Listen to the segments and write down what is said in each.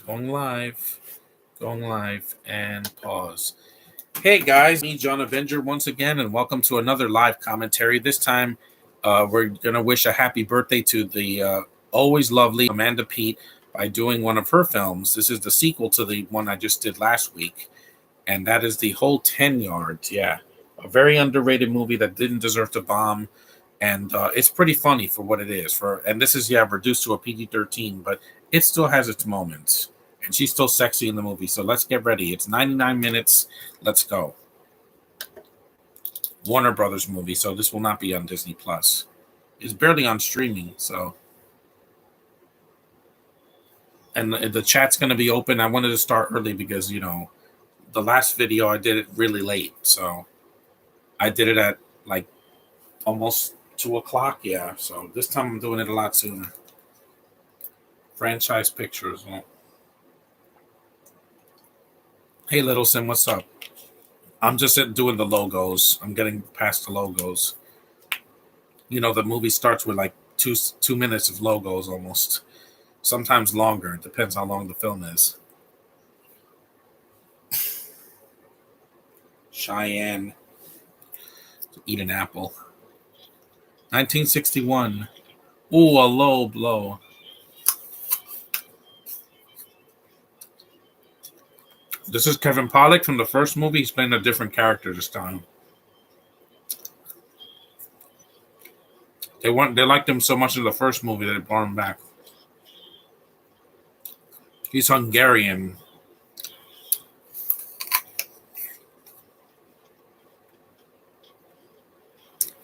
Going live. Going live and pause. Hey guys, me John Avenger once again, and welcome to another live commentary. This time, we're gonna wish a happy birthday to the always lovely Amanda Peet by doing one of her films. This is the sequel to the one I just did last week, and that is the whole 10 yards. Yeah, a very underrated movie that didn't deserve to bomb, and it's pretty funny for what it is. And this is reduced to a PG-13, but it still has its moments, and she's still sexy in the movie. So let's get ready. It's 99 minutes. Let's go. Warner Brothers movie, so this will not be on Disney Plus. It's barely on streaming, so. And the chat's going to be open. I wanted to start early because the last video I did it really late, so I did it at like almost 2 o'clock. Yeah, so this time I'm doing it a lot sooner. Franchise pictures. Hey, Little Sim, what's up? I'm just doing the logos. I'm getting past the logos. The movie starts with like two minutes of logos almost. Sometimes longer. It depends how long the film is. Cheyenne. Eat an apple. 1961. Ooh, a low blow. This is Kevin Pollak from the first movie. He's playing a different character this time. They liked him so much in the first movie that they brought him back. He's Hungarian.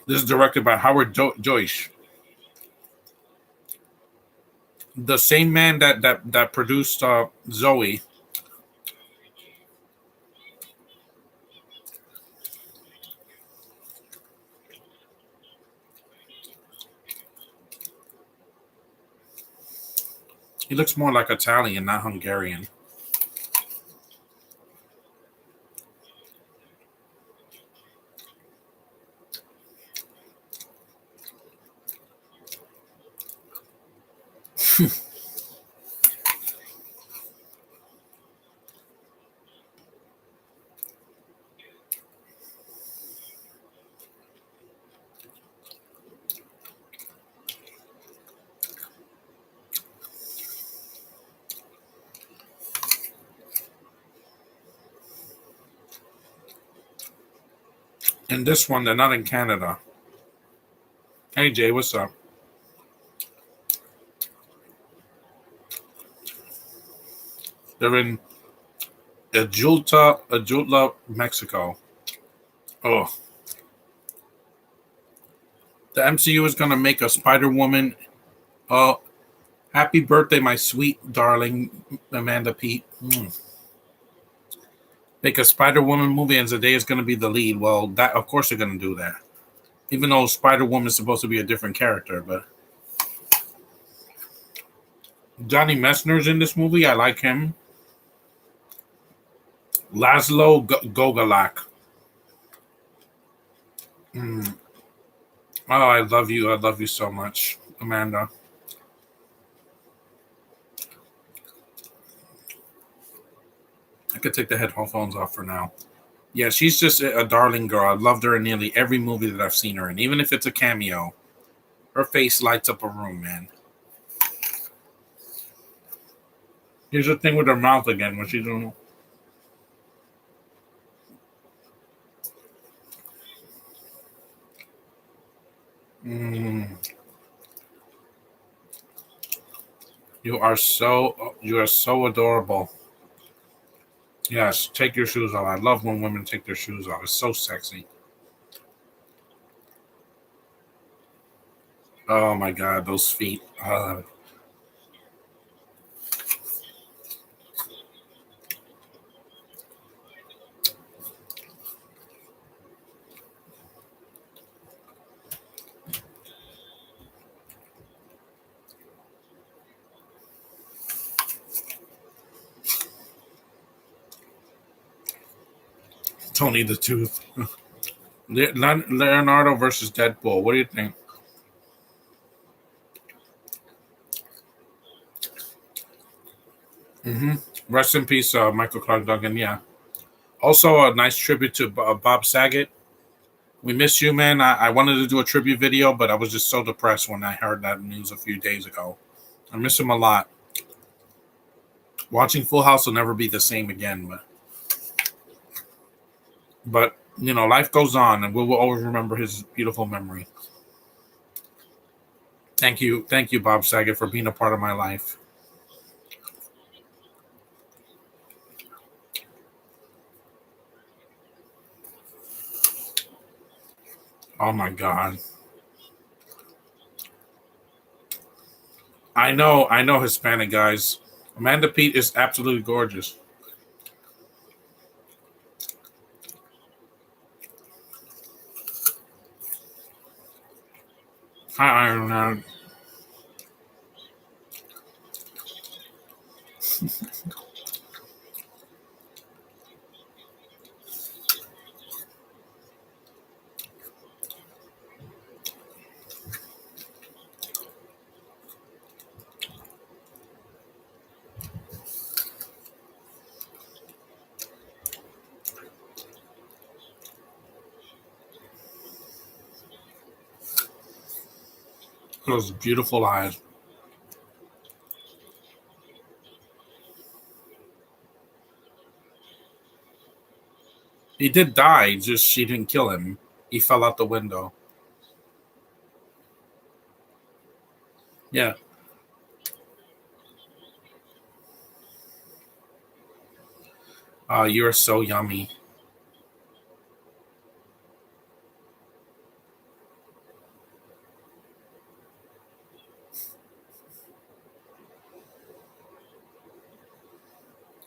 This is directed by Howard Joyce. The same man that produced Zoe. He looks more like Italian, not Hungarian. In this one, they're not in Canada. Hey, Jay, what's up? They're in Ajutla, Mexico. Oh. The MCU is going to make a Spider-Woman. Oh, happy birthday, my sweet darling Amanda Peet. Make a Spider-Woman movie and Zendaya is going to be the lead. Well, that of course they're going to do that. Even though Spider-Woman is supposed to be a different character, but Johnny Messner's in this movie. I like him. Laszlo Gogolak. Oh, I love you. I love you so much, Amanda. I could take the headphones off for now. Yeah, she's just a darling girl. I've loved her in nearly every movie that I've seen her in. Even if it's a cameo, her face lights up a room, man. Here's the thing with her mouth again. What she's doing. You are so adorable. Yes, take your shoes off. I love when women take their shoes off. It's so sexy. Oh my God, those feet. Tony the Tooth. Leonardo versus Deadpool. What do you think? Hmm. Rest in peace, Michael Clark Duncan. Yeah. Also, a nice tribute to Bob Saget. We miss you, man. I wanted to do a tribute video, but I was just so depressed when I heard that news a few days ago. I miss him a lot. Watching Full House will never be the same again, but life goes on, and we will always remember his beautiful memory. Thank you, Bob Saget, for being a part of my life. Oh my God, I know Hispanic guys. Amanda Peet is absolutely gorgeous. Hi, Iron Man. Those beautiful eyes. He did die, just she didn't kill him. He fell out the window. Yeah. You're so yummy.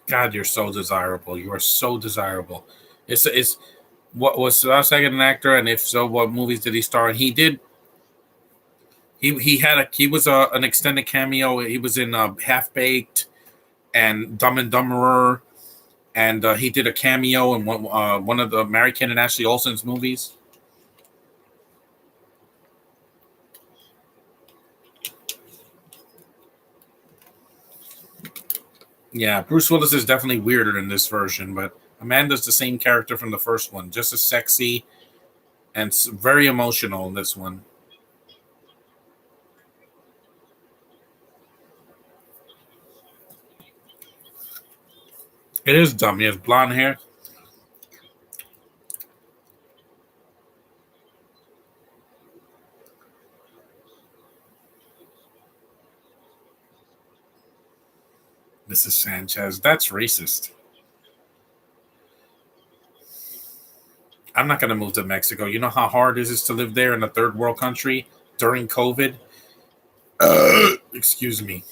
God, you're so desirable. You are so desirable. It's what was Second an actor, and if so, what movies did he star in? He did. He had he was an extended cameo. He was in Half Baked and Dumb and Dumberer, and he did a cameo in one of the Mary Kate and Ashley Olsen's movies. Yeah, Bruce Willis is definitely weirder in this version, but Amanda's the same character from the first one, just as sexy and very emotional in this one. It is dumb. He has blonde hair. Mrs. Sanchez. That's racist. I'm not going to move to Mexico. You know how hard it is to live there in a third world country during COVID? Excuse me.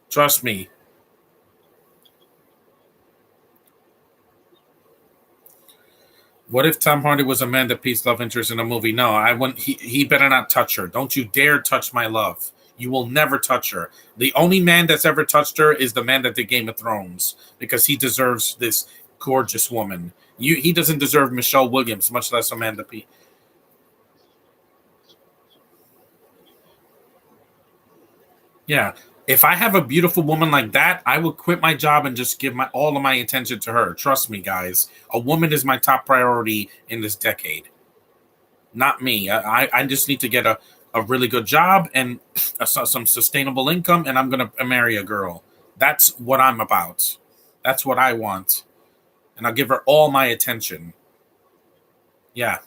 Trust me. What if Tom Hardy was Amanda Peet's love interest in a movie? No, I wouldn't. He better not touch her. Don't you dare touch my love. You will never touch her. The only man that's ever touched her is the man that did Game of Thrones because he deserves this gorgeous woman. He doesn't deserve Michelle Williams, much less Amanda Peet. Yeah. If I have a beautiful woman like that, I would quit my job and just give my all of my attention to her. Trust me, guys. A woman is my top priority in this decade. Not me. I just need to get a really good job and some sustainable income, and I'm gonna marry a girl. That's what I'm about. That's what I want, and I'll give her all my attention. Yeah.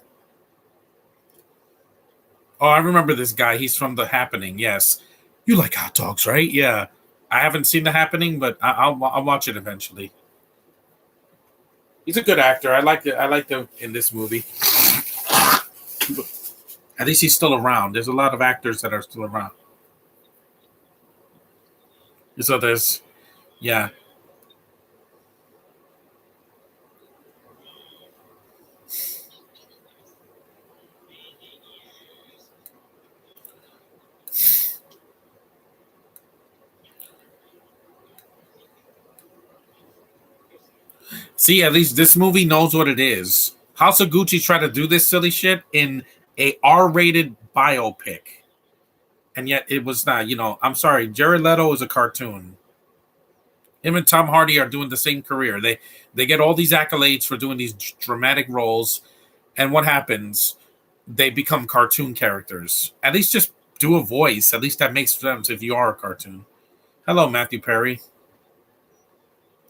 Oh, I remember this guy. He's from The Happening. Yes. You like hot dogs, right? Yeah. I haven't seen The Happening, but I'll watch it eventually. He's a good actor. I like it. I like him in this movie. At least he's still around. There's a lot of actors that are still around. So there's, yeah. See, at least this movie knows what it is. House of Gucci tried to do this silly shit in a R-rated biopic, and yet it was not. I'm sorry, Jared Leto is a cartoon. Him and Tom Hardy are doing the same career. They get all these accolades for doing these dramatic roles, and what happens? They become cartoon characters. At least just do a voice. At least that makes sense if you are a cartoon. Hello, Matthew Perry.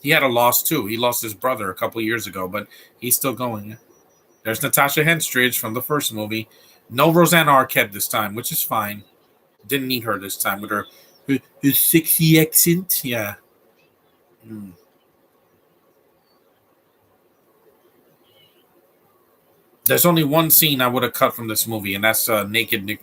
He had a loss too. He lost his brother a couple years ago, but he's still going. There's Natasha Henstridge from the first movie. No Rosanna Arquette this time, which is fine. Didn't need her this time with her sexy accent. Yeah. There's only one scene I would have cut from this movie, and that's naked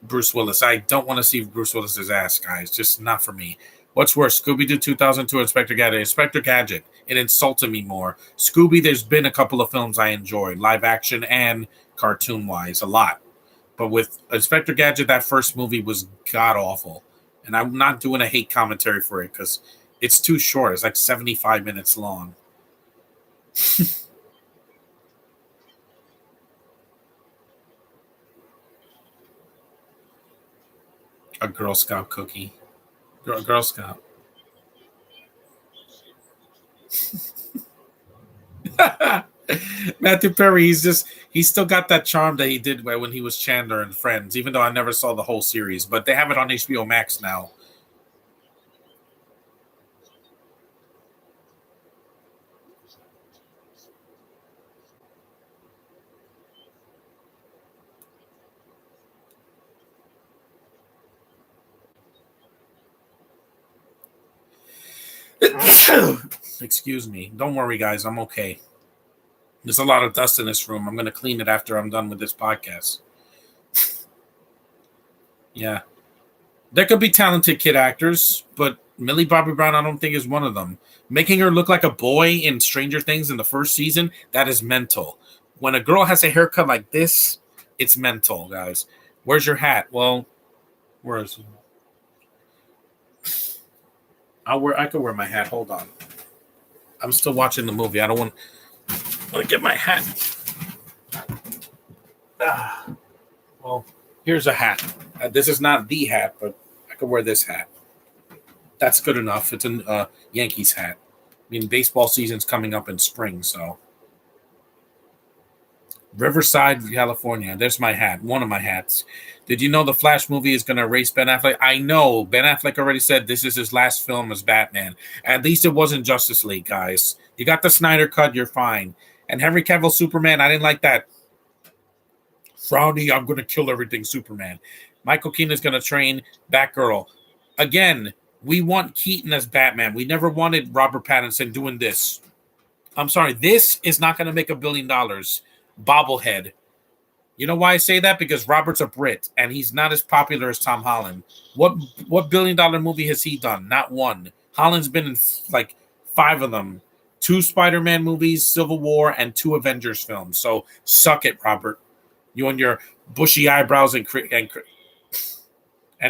Bruce Willis. I don't want to see Bruce Willis's ass, guys. Just not for me. What's worse, Scooby-Doo 2002 or Inspector Gadget? Inspector Gadget. It insulted me more. Scooby, there's been a couple of films I enjoyed, live action and cartoon-wise, a lot. But with Inspector Gadget, that first movie was god-awful. And I'm not doing a hate commentary for it because it's too short. It's like 75 minutes long. A Girl Scout cookie. Girl Scout. Matthew Perry, he's still got that charm that he did when he was Chandler and Friends, even though I never saw the whole series, but they have it on HBO Max now. Excuse me. Don't worry, guys. I'm okay. There's a lot of dust in this room. I'm going to clean it after I'm done with this podcast. Yeah. There could be talented kid actors, but Millie Bobby Brown, I don't think is one of them. Making her look like a boy in Stranger Things in the first season, that is mental. When a girl has a haircut like this, it's mental, guys. Where's your hat? Well, where is it? I could wear my hat. Hold on. I'm still watching the movie. I don't want to get my hat. Well, here's a hat. This is not the hat, but I could wear this hat. That's good enough. It's a Yankees hat. I mean, baseball season's coming up in spring, so. Riverside, California. There's my hat. One of my hats. Did you know the Flash movie is going to erase Ben Affleck? I know. Ben Affleck already said this is his last film as Batman. At least it wasn't Justice League, guys. You got the Snyder cut, you're fine. And Henry Cavill Superman, I didn't like that. Frowny, I'm going to kill everything Superman. Michael Keaton is going to train Batgirl. Again, we want Keaton as Batman. We never wanted Robert Pattinson doing this. I'm sorry. This is not going to make $1 billion. Bobblehead. You know why I say that? Because Robert's a Brit and he's not as popular as Tom Holland. What $1 billion movie has he done? Not one. Holland's been in like 5 of them. 2 Spider-Man movies, Civil War, and 2 Avengers films. So suck it, Robert. You and your bushy eyebrows and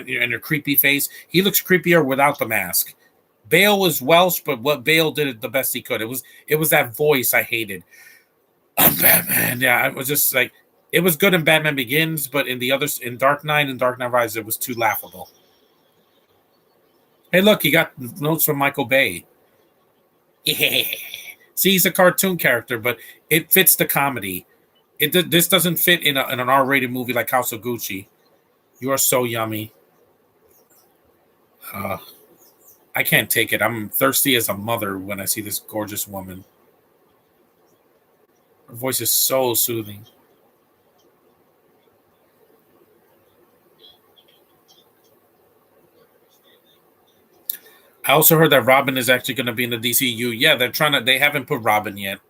your creepy face. He looks creepier without the mask. Bale was Welsh, but what Bale did it the best he could. It was that voice I hated. I'm Batman. Yeah, it was just like it was good in Batman Begins, but in the others, in Dark Knight and Dark Knight Rises, it was too laughable. Hey, look, he got notes from Michael Bay. Yeah. See, he's a cartoon character, but it fits the comedy. This doesn't fit in an R-rated movie like House of Gucci. You are so yummy. I can't take it. I'm thirsty as a mother when I see this gorgeous woman. Her voice is so soothing. I also heard that Robin is actually going to be in the DCU. Yeah, they haven't put Robin yet.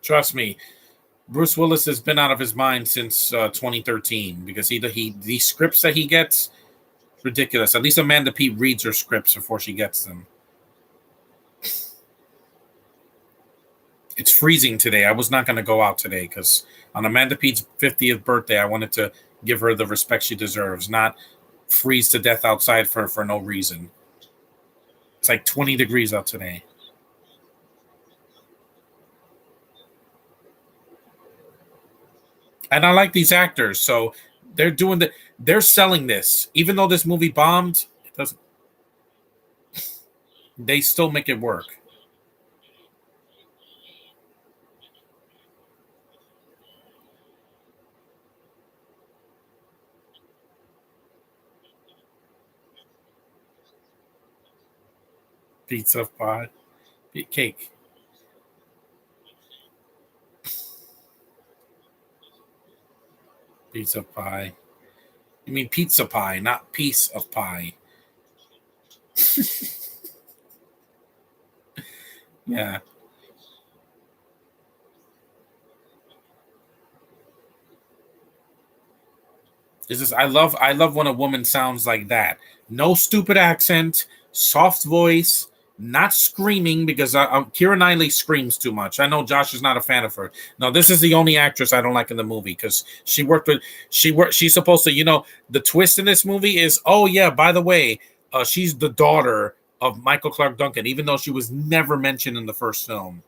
Trust me, Bruce Willis has been out of his mind since 2013 because the scripts that he gets, ridiculous. At least Amanda Peet reads her scripts before she gets them. It's freezing today. I was not going to go out today because on Amanda Peet's 50th birthday, I wanted to give her the respect she deserves, not freeze to death outside for no reason. It's like 20 degrees out today. And I like these actors, so they're selling this. Even though this movie bombed, it doesn't they still make it work. Pizza pie, cake, pizza pie. You mean pizza pie, not piece of pie. Yeah. It's just I love when a woman sounds like that. No stupid accent, soft voice, not screaming because Kira Knightley screams too much. I know Josh is not a fan of her. No, this is the only actress I don't like in the movie because she's supposed to, the twist in this movie is, oh yeah, by the way, she's the daughter of Michael Clark Duncan, even though she was never mentioned in the first film.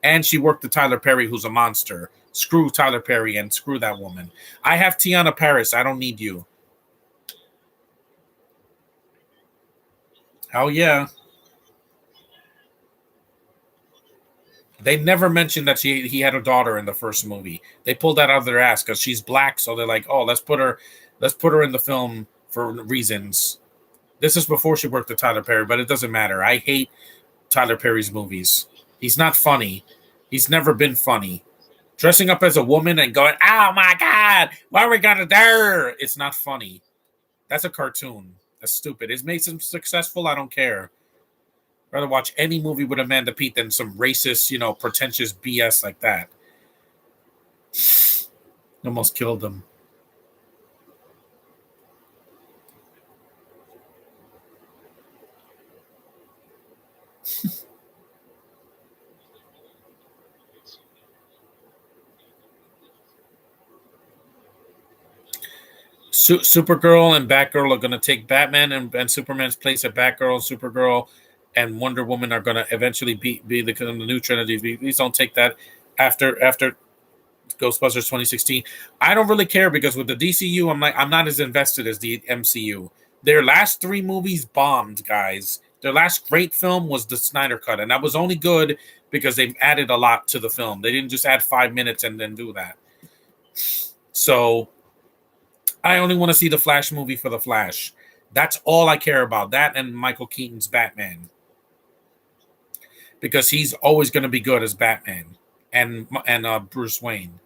And she worked with Tyler Perry, who's a monster. Screw Tyler Perry and screw that woman. I have Tiana Paris. I don't need you. Oh yeah. They never mentioned that he had a daughter in the first movie. They pulled that out of their ass because she's black, so they're like, oh, let's put her in the film for reasons. This is before she worked with Tyler Perry, but it doesn't matter. I hate Tyler Perry's movies. He's not funny. He's never been funny. Dressing up as a woman and going, "Oh my god, what are we gonna do?" It's not funny. That's a cartoon. That's stupid. It makes him successful. I don't care. I'd rather watch any movie with Amanda Peet than some racist, pretentious BS like that. Almost killed him. Supergirl and Batgirl are going to take Batman and Superman's place at Batgirl, Supergirl, and Wonder Woman are going to eventually be the new Trinity. Please don't take that after Ghostbusters 2016. I don't really care because with the DCU, I'm not as invested as the MCU. Their last three movies bombed, guys. Their last great film was the Snyder Cut, and that was only good because they added a lot to the film. They didn't just add 5 minutes and then do that. So I only want to see the Flash movie for the Flash. That's all I care about. That and Michael Keaton's Batman, because he's always going to be good as Batman and Bruce Wayne.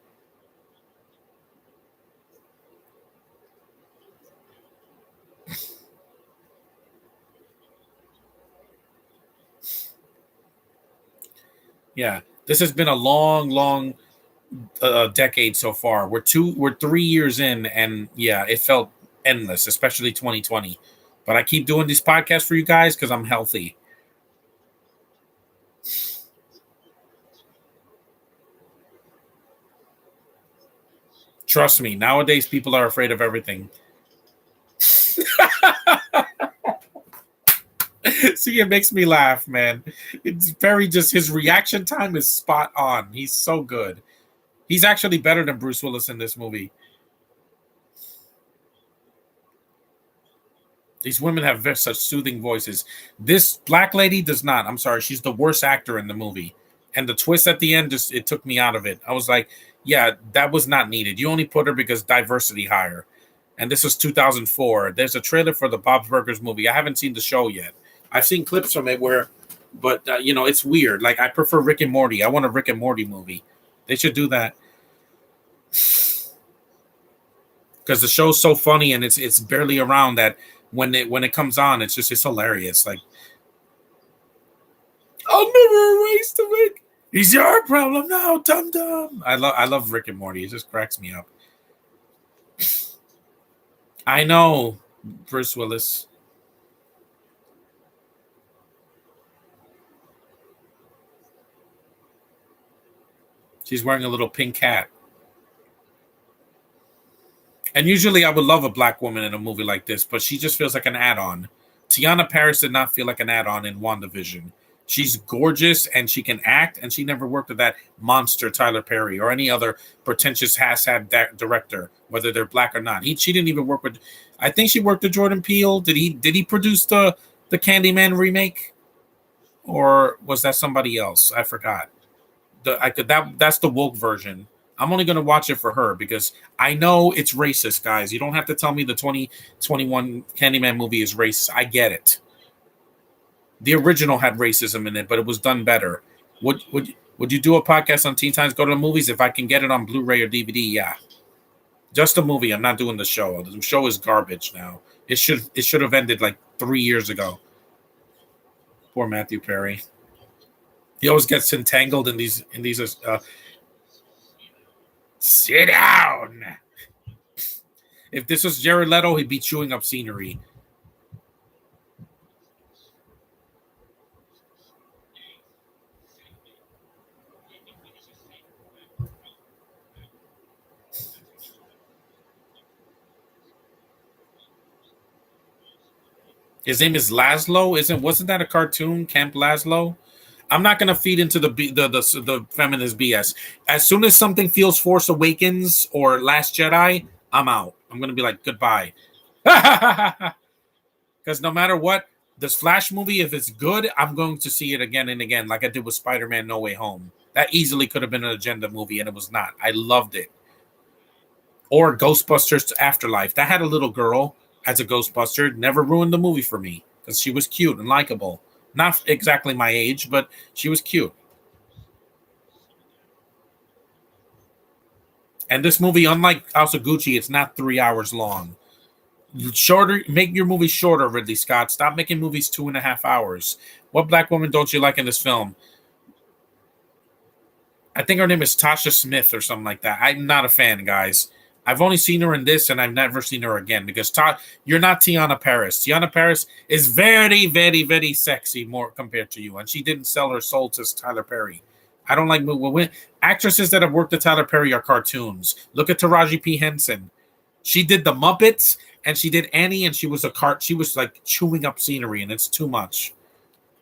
Yeah, this has been a long, long decade so far. We're 3 years in, and yeah, it felt endless, especially 2020. But I keep doing these podcasts for you guys because I'm healthy. Trust me, nowadays people are afraid of everything. See, it makes me laugh, man. It's very just his reaction time is spot on. He's so good. He's actually better than Bruce Willis in this movie. These women have such soothing voices. This black lady does not. I'm sorry, she's the worst actor in the movie. And the twist at the end just it took me out of it. I was like, yeah, that was not needed. You only put her because diversity higher. And this was 2004. There's a trailer for the Bob's Burgers movie. I haven't seen the show yet. I've seen clips from it but it's weird. Like I prefer Rick and Morty. I want a Rick and Morty movie. They should do that because the show's so funny and it's barely around that when it comes on, it's hilarious. Like I'll never erase the Rick. He's your problem now, dum dum. I love Rick and Morty. It just cracks me up. I know Bruce Willis. She's wearing a little pink hat. And usually I would love a black woman in a movie like this, but she just feels like an add-on. Tiana Paris did not feel like an add-on in WandaVision. She's gorgeous and she can act, and she never worked with that monster Tyler Perry or any other pretentious has-had director, whether they're black or not. She didn't even work with. I think she worked with Jordan Peele. Did he produce the Candyman remake, or was that somebody else? I forgot. That's the woke version. I'm only gonna watch it for her because I know it's racist, guys. You don't have to tell me the 2021 Candyman movie is racist. I get it. The original had racism in it, but it was done better. Would you do a podcast on Teen Times Go to the Movies if I can get it on Blu-ray or DVD? Yeah, just a movie. I'm not doing the show. The show is garbage now. It should have ended like 3 years ago. Poor Matthew Perry. He always gets entangled in these. Sit down. If this was Jared Leto, he'd be chewing up scenery. His name is Laszlo. Wasn't that a cartoon, Camp Laszlo? I'm not gonna feed into the feminist BS. As soon as something feels Force Awakens or Last Jedi, I'm out. I'm gonna be like goodbye. Because no matter what, this Flash movie, if it's good, I'm going to see it again and again, like I did with Spider-Man: No Way Home. That easily could have been an agenda movie, and it was not. I loved it. Or Ghostbusters Afterlife. That had a little girl as a Ghostbuster. Never ruined the movie for me because she was cute and likable. Not exactly my age, but she was cute. And this movie, unlike House of Gucci, it's not 3 hours long. Shorter, make your movies shorter, Ridley Scott. Stop making movies 2.5 hours. What black woman don't you like in this film? I think her name is Tasha Smith or something like that. I'm not a fan, guys. I've only seen her in this, and I've never seen her again because you're not Tiana Paris. Tiana Paris is very, very, very sexy more compared to you, and she didn't sell her soul to Tyler Perry. I don't like actresses that have worked with Tyler Perry are cartoons. Look at Taraji P Henson. She did the Muppets and she did Annie, and she was she was like chewing up scenery, and it's too much.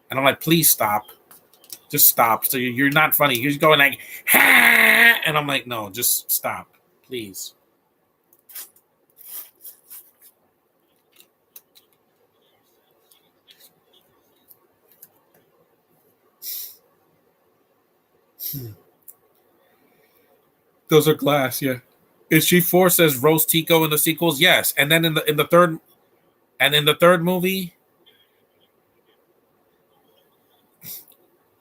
And I'm like, please stop. Just stop. So you're not funny. You're just going like, ha! And I'm like, no, just stop, please. Those are glass, yeah. Is she forced as Rose Tico in the sequels? Yes. And then in the third movie,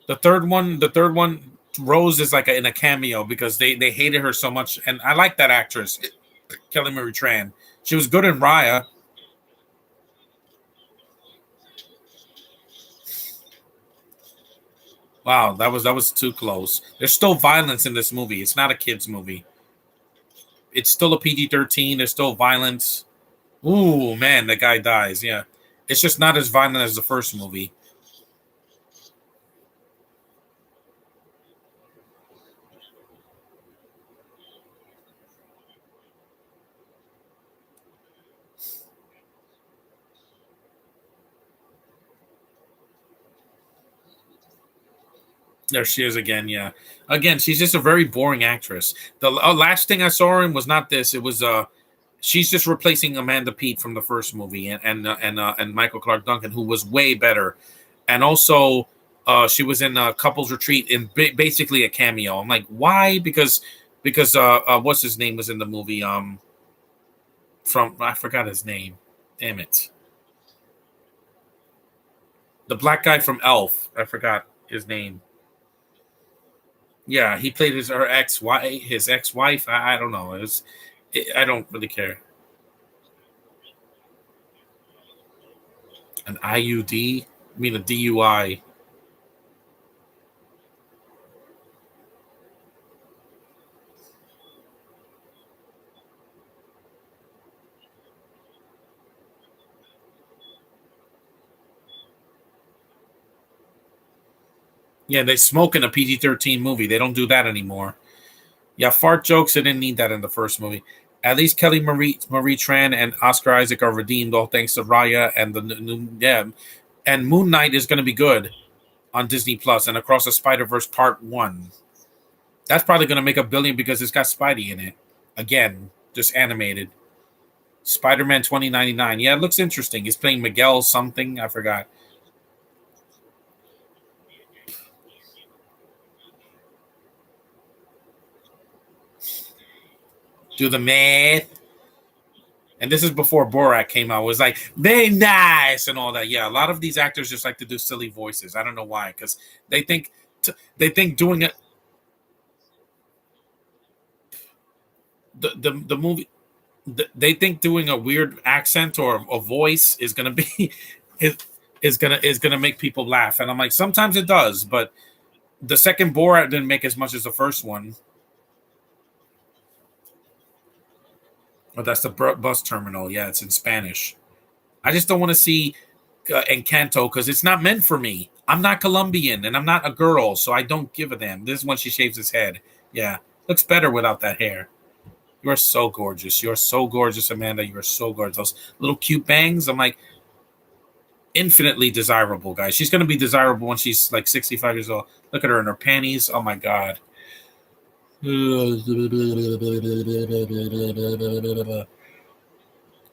the third one, Rose is like in a cameo because they hated her so much. And I like that actress, Kelly Marie Tran. She was good in Raya. Wow, that was too close. There's still violence in this movie. It's not a kids movie. It's still a PG-13. There's still violence. Ooh, man, the guy dies. Yeah, it's just not as violent as the first movie. There she is again. Yeah, again, she's just a very boring actress. The last thing I saw her in was not this. It was she's just replacing Amanda Peet from the first movie, and Michael Clark Duncan, who was way better, and also she was in Couples Retreat in basically a cameo. I'm like, why? Because what's his name was in the movie? From I forgot his name. Damn it, the black guy from Elf. I forgot his name. Yeah, he played his ex-wife. I don't know. I don't really care. An IUD? I mean a DUI. Yeah, they smoke in a PG-13 movie. They don't do that anymore. Yeah, fart jokes. They didn't need that in the first movie. At least Kelly Marie Tran and Oscar Isaac are redeemed, all thanks to Raya and the new And Moon Knight is going to be good on Disney Plus and Across the Spider Verse Part One. That's probably going to make $1 billion because it's got Spidey in it. Again, just animated. Spider Man 2099. Yeah, it looks interesting. He's playing Miguel something. I forgot. Do the math. And this is before Borat came out. It was like, very nice and all that. Yeah, a lot of these actors just like to do silly voices. I don't know why. Because they think they think doing it. The movie they think doing a weird accent or a voice is gonna be is is gonna make people laugh, and I'm like, sometimes it does, but the second Borat didn't make as much as the first one. Oh, that's the bus terminal. Yeah, it's in Spanish. I just don't want to see Encanto because it's not meant for me. I'm not Colombian and I'm not a girl, so I don't give a damn. This is when she shaves his head. Yeah, looks better without that hair. You're so gorgeous. You're so gorgeous, Amanda. You're so gorgeous. Those little cute bangs. I'm like, infinitely desirable, guys. She's going to be desirable when she's like 65 years old. Look at her in her panties. Oh my God.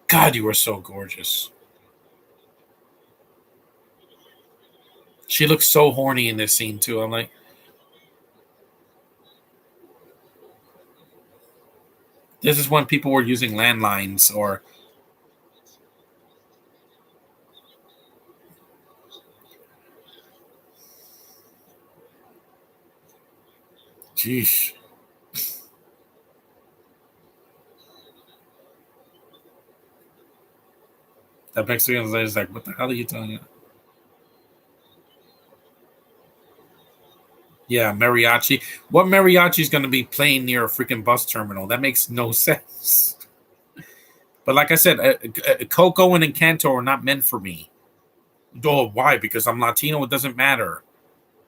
God, you are so gorgeous. She looks so horny in this scene, too. I'm like, this is when people were using landlines or. Jeez. That Mexican lady's like, what the hell are you telling you? Yeah, mariachi. What mariachi is going to be playing near a freaking bus terminal? That makes no sense. But like I said, Coco and Encanto are not meant for me. Oh, why? Because I'm Latino. It doesn't matter.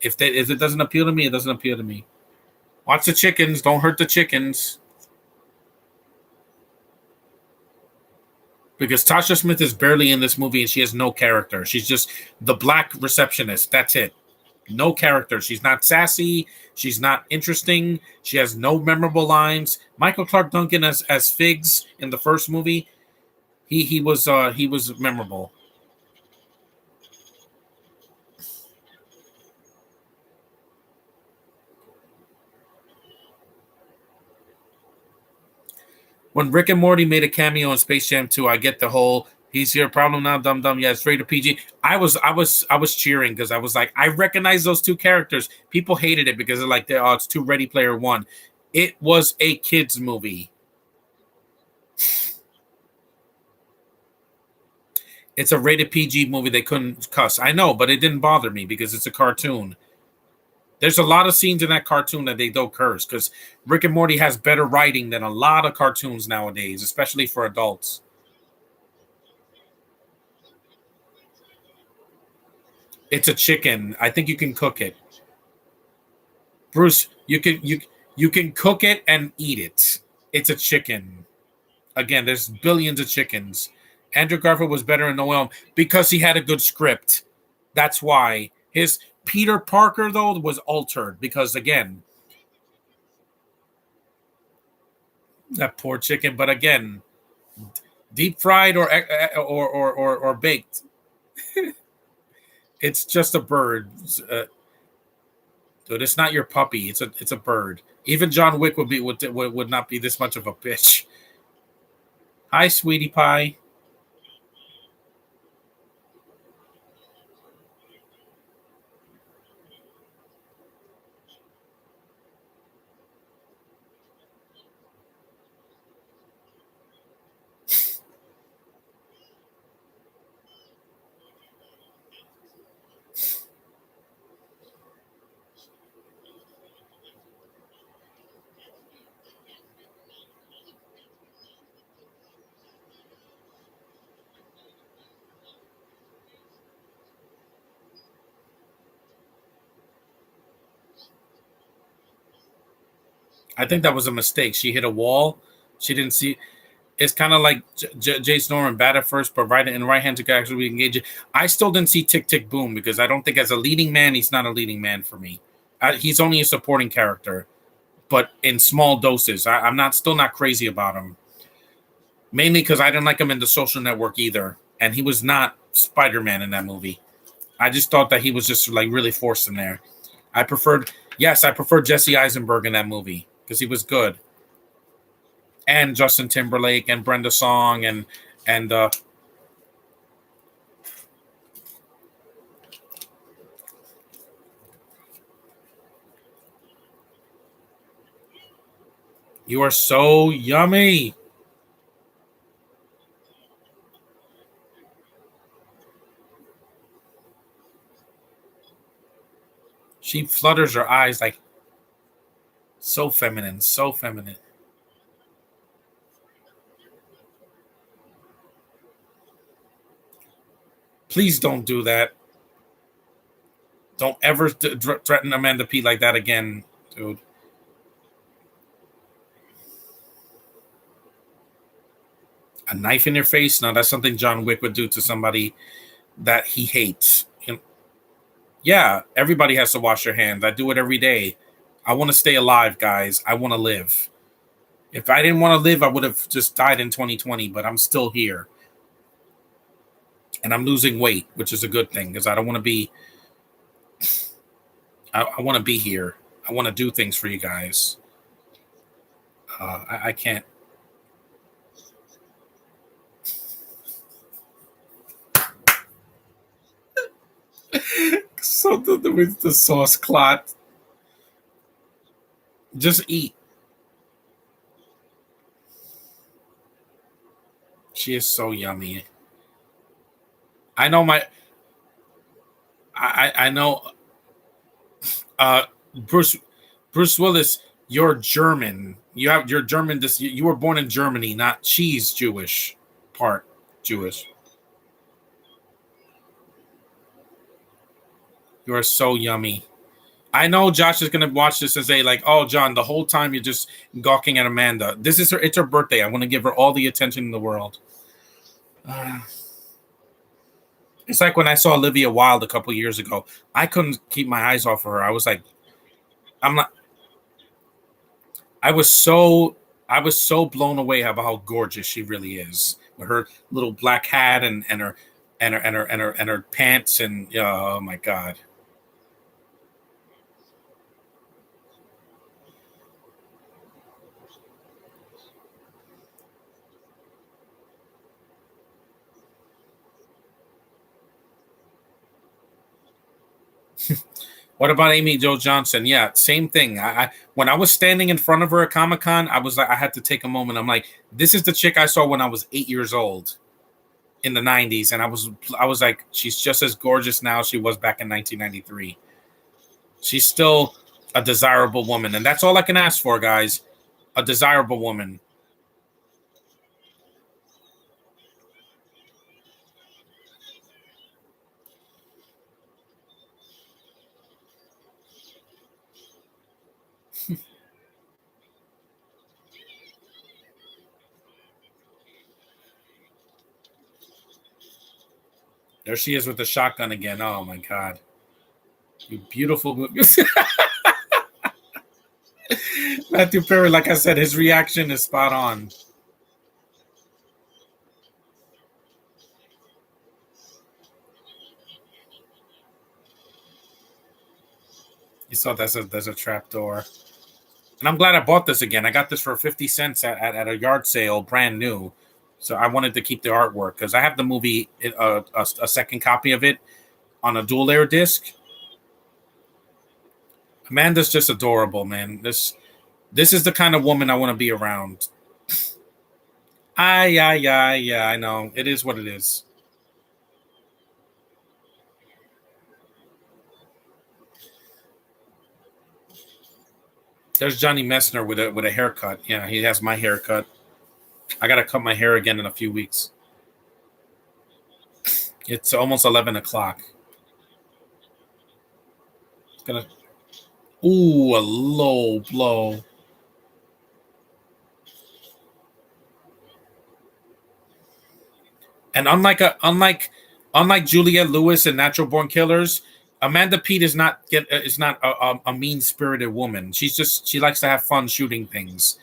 If it doesn't appeal to me, it doesn't appeal to me. Watch the chickens. Don't hurt the chickens. Because Tasha Smith is barely in this movie and she has no character. She's just the black receptionist. That's it. No character. She's not sassy. She's not interesting. She has no memorable lines. Michael Clark Duncan as Figs in the first movie, he was memorable. When Rick and Morty made a cameo in Space Jam 2, I get the whole he's your problem now, dum dum. Yeah, it's rated PG. I was cheering because I was like, I recognize those two characters. People hated it because they're like, oh, it's too Ready Player One. It was a kids movie. It's a rated PG movie. They couldn't cuss. I know, but it didn't bother me because it's a cartoon. There's a lot of scenes in that cartoon that they don't curse because Rick and Morty has better writing than a lot of cartoons nowadays, especially for adults. It's a chicken. I think you can cook it. Bruce, you can cook it and eat it. It's a chicken. Again, there's billions of chickens. Andrew Garfield was better in No Way Home because he had a good script. That's why his Peter Parker though was altered because again, that poor chicken. But again, deep fried or baked, it's just a bird. Dude, it's not your puppy. It's a bird. Even John Wick would not be this much of a bitch. Hi, sweetie pie. I think that was a mistake. She hit a wall. She didn't see. It's kind of like Jason Norman, bad at first, but right in the right hand to actually engage it. I still didn't see Tick Tick Boom because I don't think as a leading man, he's not a leading man for me. He's only a supporting character, but in small doses. I'm not still not crazy about him. Mainly because I didn't like him in The Social Network either, and he was not Spider-Man in that movie. I just thought that he was just like really forced in there. I preferred Jesse Eisenberg in that movie because he was good, and Justin Timberlake and Brenda Song and you are so yummy. She flutters her eyes like so feminine, so feminine. Please don't do that. Don't ever threaten Amanda Peet like that again, dude. A knife in your face? No, that's something John Wick would do to somebody that he hates. Yeah, everybody has to wash their hands. I do it every day. I want to stay alive, guys. I want to live. If I didn't want to live, I would have just died in 2020, but I'm still here. And I'm losing weight, which is a good thing because I don't want to be, I want to be here. I want to do things for you guys. I can't. So with the sauce clot, just eat. She is so yummy. I know my, I know, uh, Bruce, Bruce Willis, you're German. You're German. You were born in Germany, not cheese Jewish, part Jewish. You are so yummy. I know Josh is gonna watch this and say like, "Oh, John, the whole time you're just gawking at Amanda. This is her. It's her birthday. I want to give her all the attention in the world." Uh, it's like when I saw Olivia Wilde a couple years ago. I couldn't keep my eyes off of her. I was like, I'm not. I was so I was so blown away about how gorgeous she really is with her little black hat and her pants and oh my god. What about Amy Jo Johnson? Yeah, same thing. I when I was standing in front of her at Comic Con, I was like, I had to take a moment. I'm like, this is the chick I saw when I was 8 years old in the '90s, and I was like, she's just as gorgeous now as she was back in 1993. She's still a desirable woman, and that's all I can ask for, guys. A desirable woman. There she is with the shotgun again. Oh my god, you beautiful. Matthew Perry, like I said, his reaction is spot on. You saw there's a trap door. And I'm glad I bought this again. I got this for 50 cents at a yard sale, brand new. So I wanted to keep the artwork because I have the movie, a second copy of it on a dual layer disc. Amanda's just adorable, man. This is the kind of woman I want to be around. Yeah, I know. It is what it is. There's Johnny Messner with a haircut. Yeah, he has my haircut. I gotta cut my hair again in a few weeks. It's almost 11 o'clock. It's gonna ooh a low blow. And unlike Juliette Lewis in Natural Born Killers, Amanda Peet is not a mean spirited woman. She likes to have fun shooting things.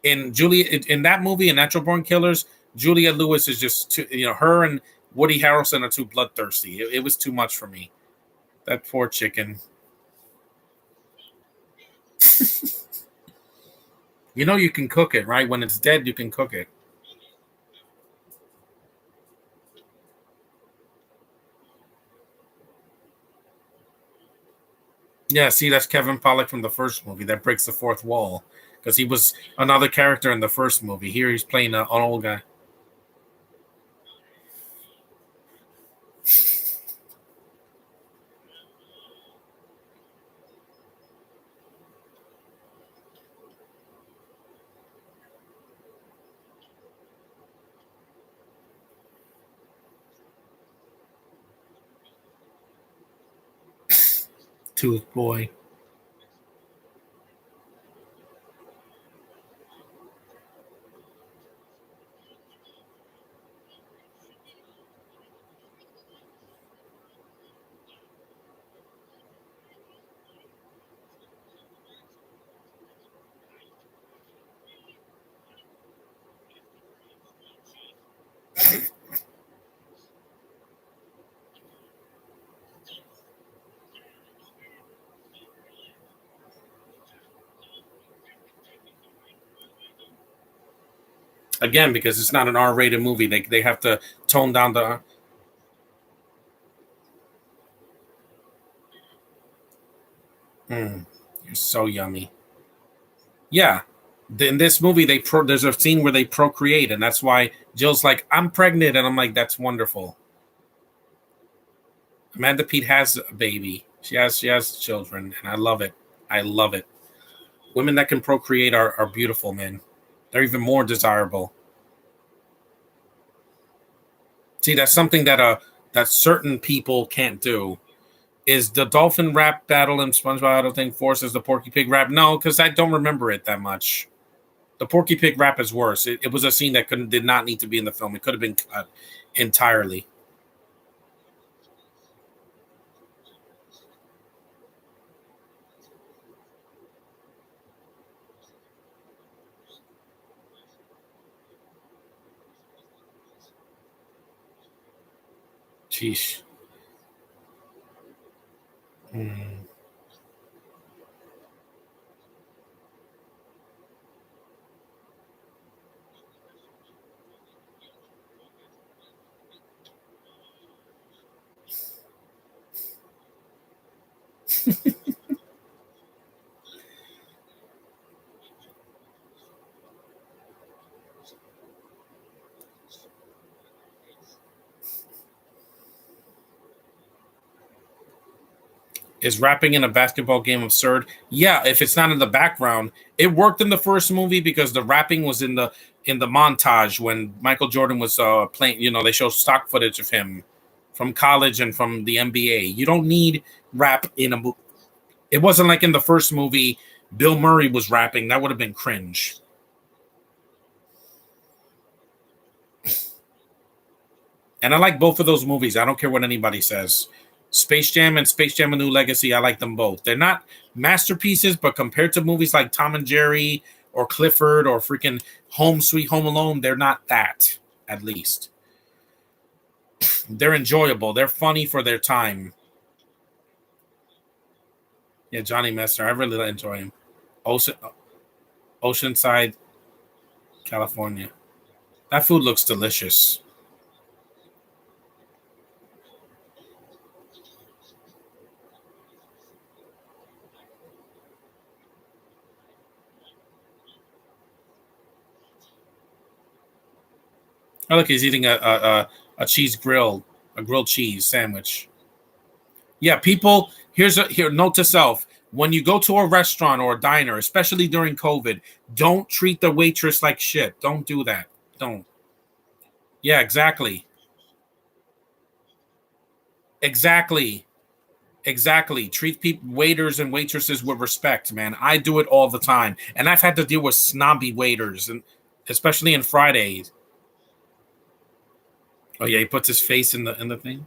In that movie, in Natural Born Killers, Juliette Lewis is just too, her and Woody Harrelson are too bloodthirsty. It was too much for me. That poor chicken. You can cook it, right? When it's dead, you can cook it. Yeah, see, that's Kevin Pollak from the first movie that breaks the fourth wall because he was another character in the first movie. Here he's playing an old guy. Tooth boy. Again, because it's not an R-rated movie, they have to tone down the. Mm, you're so yummy. Yeah, in this movie, there's a scene where they procreate, and that's why Jill's like, "I'm pregnant," and I'm like, "That's wonderful." Amanda Peet has a baby. She has children, and I love it. I love it. Women that can procreate are beautiful, man. They're even more desirable. See, that's something that certain people can't do. Is the dolphin rap battle in SpongeBob I don't think forces the Porky Pig rap? No, because I don't remember it that much. The Porky Pig rap is worse. It was a scene that did not need to be in the film. It could have been cut entirely. Sheesh. Mm. Is rapping in a basketball game absurd? Yeah, if it's not in the background. It worked in the first movie because the rapping was in the montage when Michael Jordan was playing. They show stock footage of him from college and from the NBA. You don't need rap in a movie. It wasn't like in the first movie. Bill Murray was rapping. That would have been cringe. And I like both of those movies. I don't care what anybody says. Space Jam and Space Jam: A New Legacy. I like them both. They're not masterpieces, but compared to movies like Tom and Jerry or Clifford or freaking Home Sweet Home Alone, they're not that. At least they're enjoyable. They're funny for their time. Yeah, Johnny Messer. I really enjoy him. Ocean, Oceanside, California. That food looks delicious. Oh, look, he's eating a cheese grill, a grilled cheese sandwich. Yeah, people. Here. Note to self: when you go to a restaurant or a diner, especially during COVID, don't treat the waitress like shit. Don't do that. Don't. Yeah, exactly. Exactly. Exactly. Treat people, waiters and waitresses with respect, man. I do it all the time, and I've had to deal with snobby waiters, and especially in Fridays. Oh yeah, he puts his face in the thing.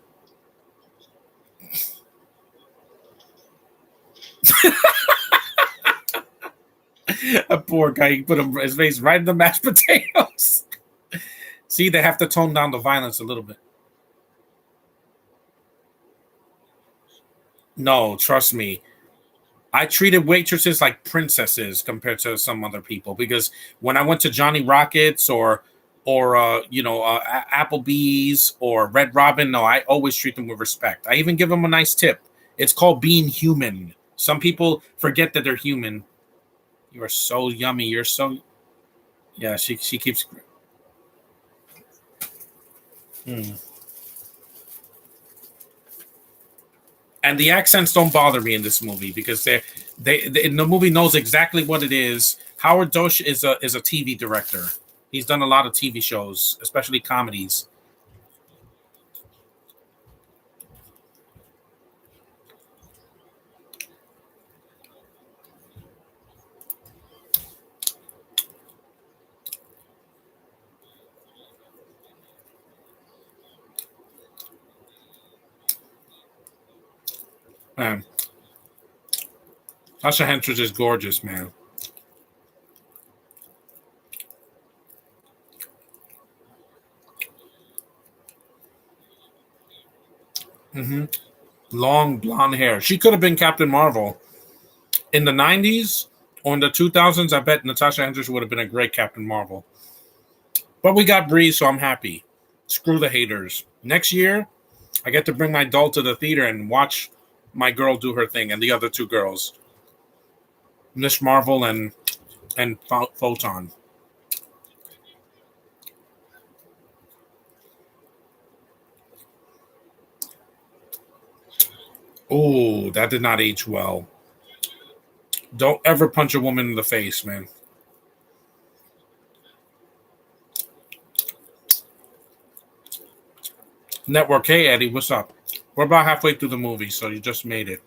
A poor guy, he put his face right in the mashed potatoes. See, they have to tone down the violence a little bit. No, trust me. I treated waitresses like princesses compared to some other people because when I went to Johnny Rockets or Applebee's or Red Robin, no, I always treat them with respect. I even give them a nice tip. It's called being human. Some people forget that they're human. You are so yummy. You're so yeah. She keeps. Mm. And the accents don't bother me in this movie because they in the movie knows exactly what it is. Howard Dosh is a TV director. He's done a lot of TV shows, especially comedies. Man, Tasha Henstridge is gorgeous, man. Hmm. Long blonde hair. She could have been Captain Marvel in the '90s or in the 2000s. I bet Natasha Henstridge would have been a great Captain Marvel. But we got Bree, so I'm happy. Screw the haters. Next year, I get to bring my doll to the theater and watch my girl do her thing and the other two girls, Miss Marvel and Photon. Oh, that did not age well. Don't ever punch a woman in the face, man. Network, hey Eddie, what's up? We're about halfway through the movie, so you just made it.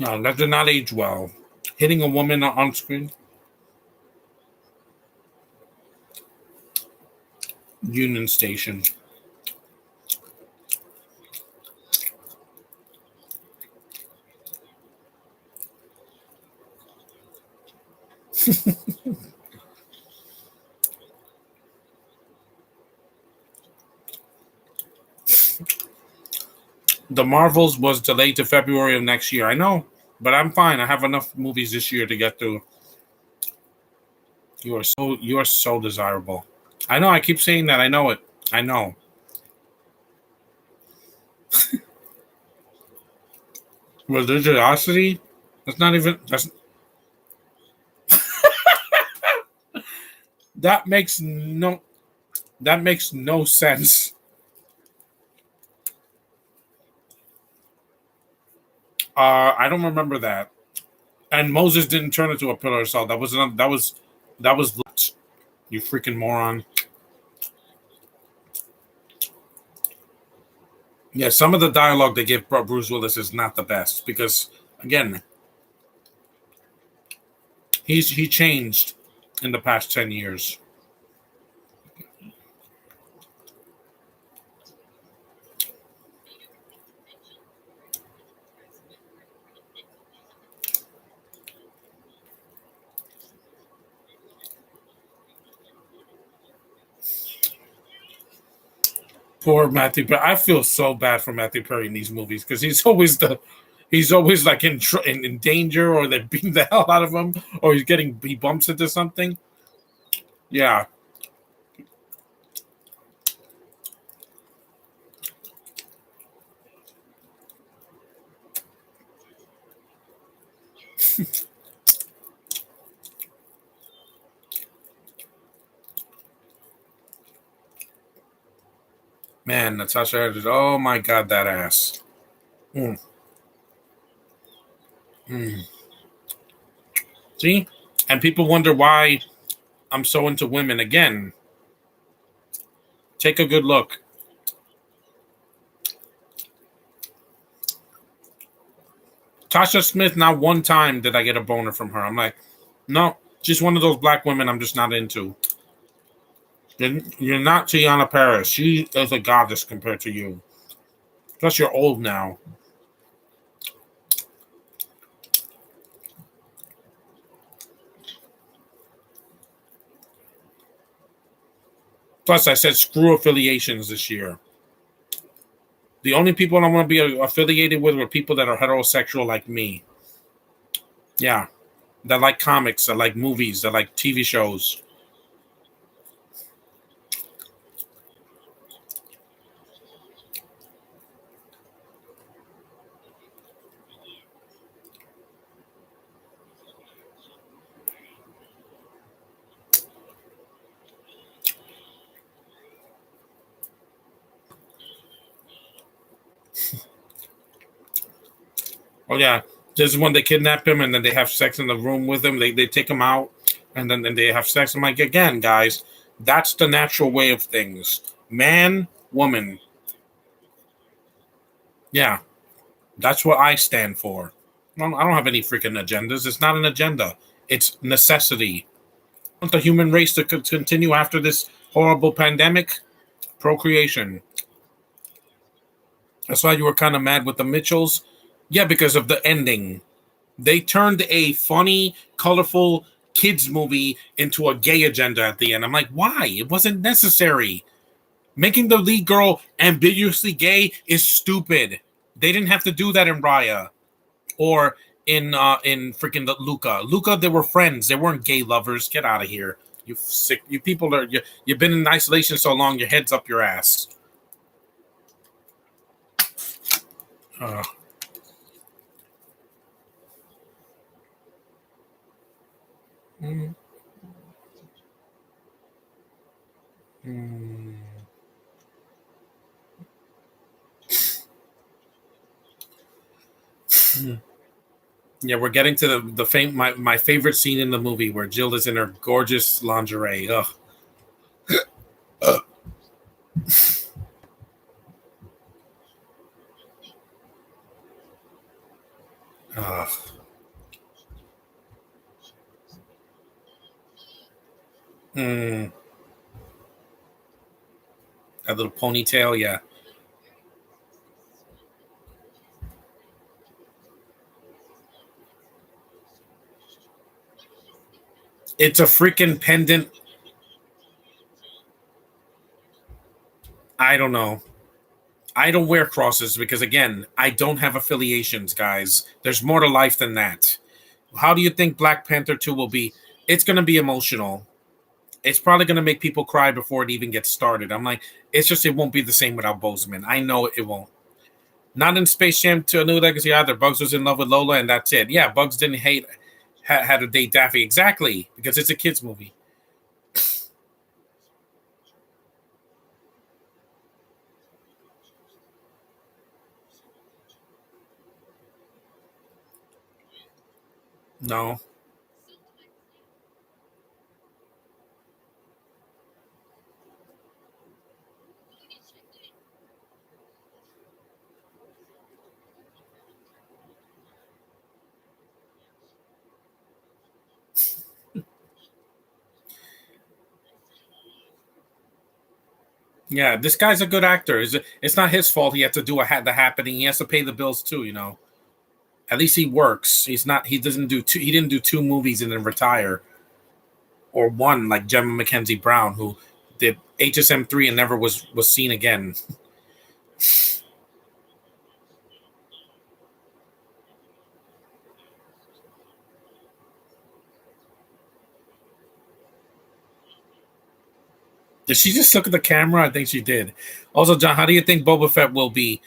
No, that did not age well. Hitting a woman on screen, Union Station. The Marvels was delayed to February of next year. I know, but I'm fine. I have enough movies this year to get through. You are so desirable. I know. I keep saying that. I know it. I know. Religiosity. That's not even. That makes no. That makes no sense. I don't remember that. And Moses didn't turn into a pillar of salt. That was you freaking moron. Yeah, some of the dialogue they give Bruce Willis is not the best because again, he changed in the past 10 years. Poor Matthew Perry. I feel so bad for Matthew Perry in these movies because he's always like in danger or they're beating the hell out of him or he bumps into something. Yeah, man, Natasha Hedges. Oh my god, that ass. Mm, mm. See, and people wonder why I'm so into women again. Take a good look. Tasha Smith. Not one time did I get a boner from her. I'm like, No, she's one of those black women I'm just not into. You're not Tiana Paris. She is a goddess compared to you. Plus, you're old now. Plus, I said screw affiliations this year. The only people I want to be affiliated with are people that are heterosexual like me. Yeah, that like comics, that like movies, that like TV shows. Oh yeah, this is when they kidnap him and then they have sex in the room with him. They take him out and then they have sex. I'm like, again, guys, that's the natural way of things. Man, woman. Yeah, that's what I stand for. I don't have any freaking agendas. It's not an agenda. It's necessity. I want the human race to continue after this horrible pandemic? Procreation. That's why you were kind of mad with the Mitchells. Yeah, because of the ending. They turned a funny, colorful kids movie into a gay agenda at the end. I'm like, why? It wasn't necessary. Making the lead girl ambiguously gay is stupid. They didn't have to do that in Raya or in freaking the Luca. Luca, they were friends. They weren't gay lovers. Get out of here. You sick. You people are. You've been in isolation so long. Your head's up your ass. Uh, mm, mm. Yeah, we're getting to my favorite scene in the movie where Jill is in her gorgeous lingerie. Ugh. Ugh. Ugh. Mm, that little ponytail, yeah. It's a freaking pendant. I don't know. I don't wear crosses because again, I don't have affiliations, guys. There's more to life than that. How do you think Black Panther 2 will be? It's going to be emotional. It's probably going to make people cry before it even gets started. I'm like, it's just, it won't be the same without Bozeman. I know it won't. Not in Space Jam to a New Legacy either. Bugs was in love with Lola, and that's it. Yeah, Bugs didn't hate, had to date Daffy. Exactly, because it's a kid's movie. No. Yeah, this guy's a good actor. It's not his fault. He had to do the happening. He has to pay the bills too. At least he works. He's not. He doesn't do two. He didn't do two movies and then retire, or one like Gemma Mackenzie Brown, who did HSM 3 and never was seen again. Did she just look at the camera? I think she did. Also, John, how do you think Boba Fett will be?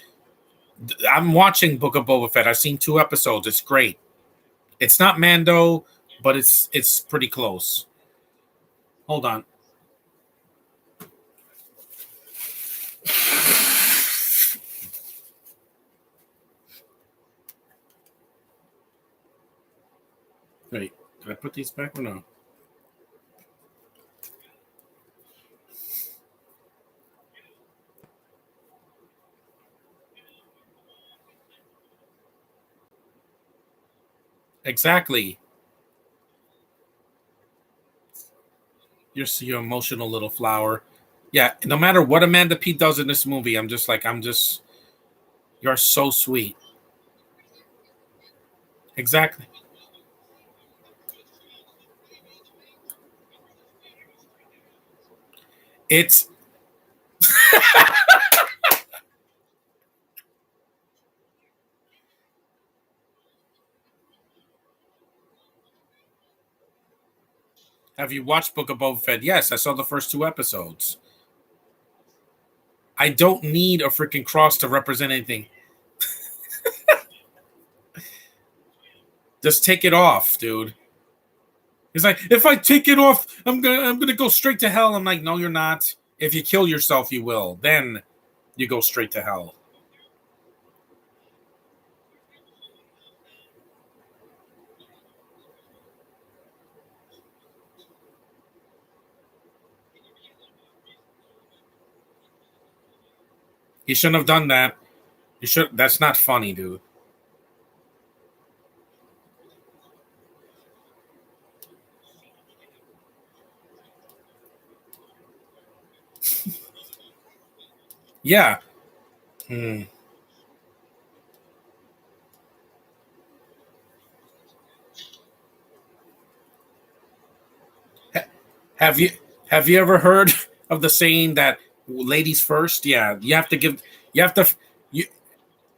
I'm watching Book of Boba Fett. I've seen 2 episodes. It's great. It's not Mando, but it's pretty close. Hold on. Wait, did I put these back or no? Exactly. your emotional little flower. Yeah, no matter what Amanda Peet does in this movie, I'm just you're so sweet. Exactly. It's Have you watched Book of Boba Fett? Yes, I saw the first two episodes. I don't need a freaking cross to represent anything. Just take it off, dude. He's like, if I take it off, I'm gonna go straight to hell. I'm like, no, you're not. If you kill yourself, you will. Then you go straight to hell. He shouldn't have done that. You should. That's not funny, dude. Yeah. Hmm. Have you have you ever heard of the saying that ladies first? Yeah, you have to give. You have to. You,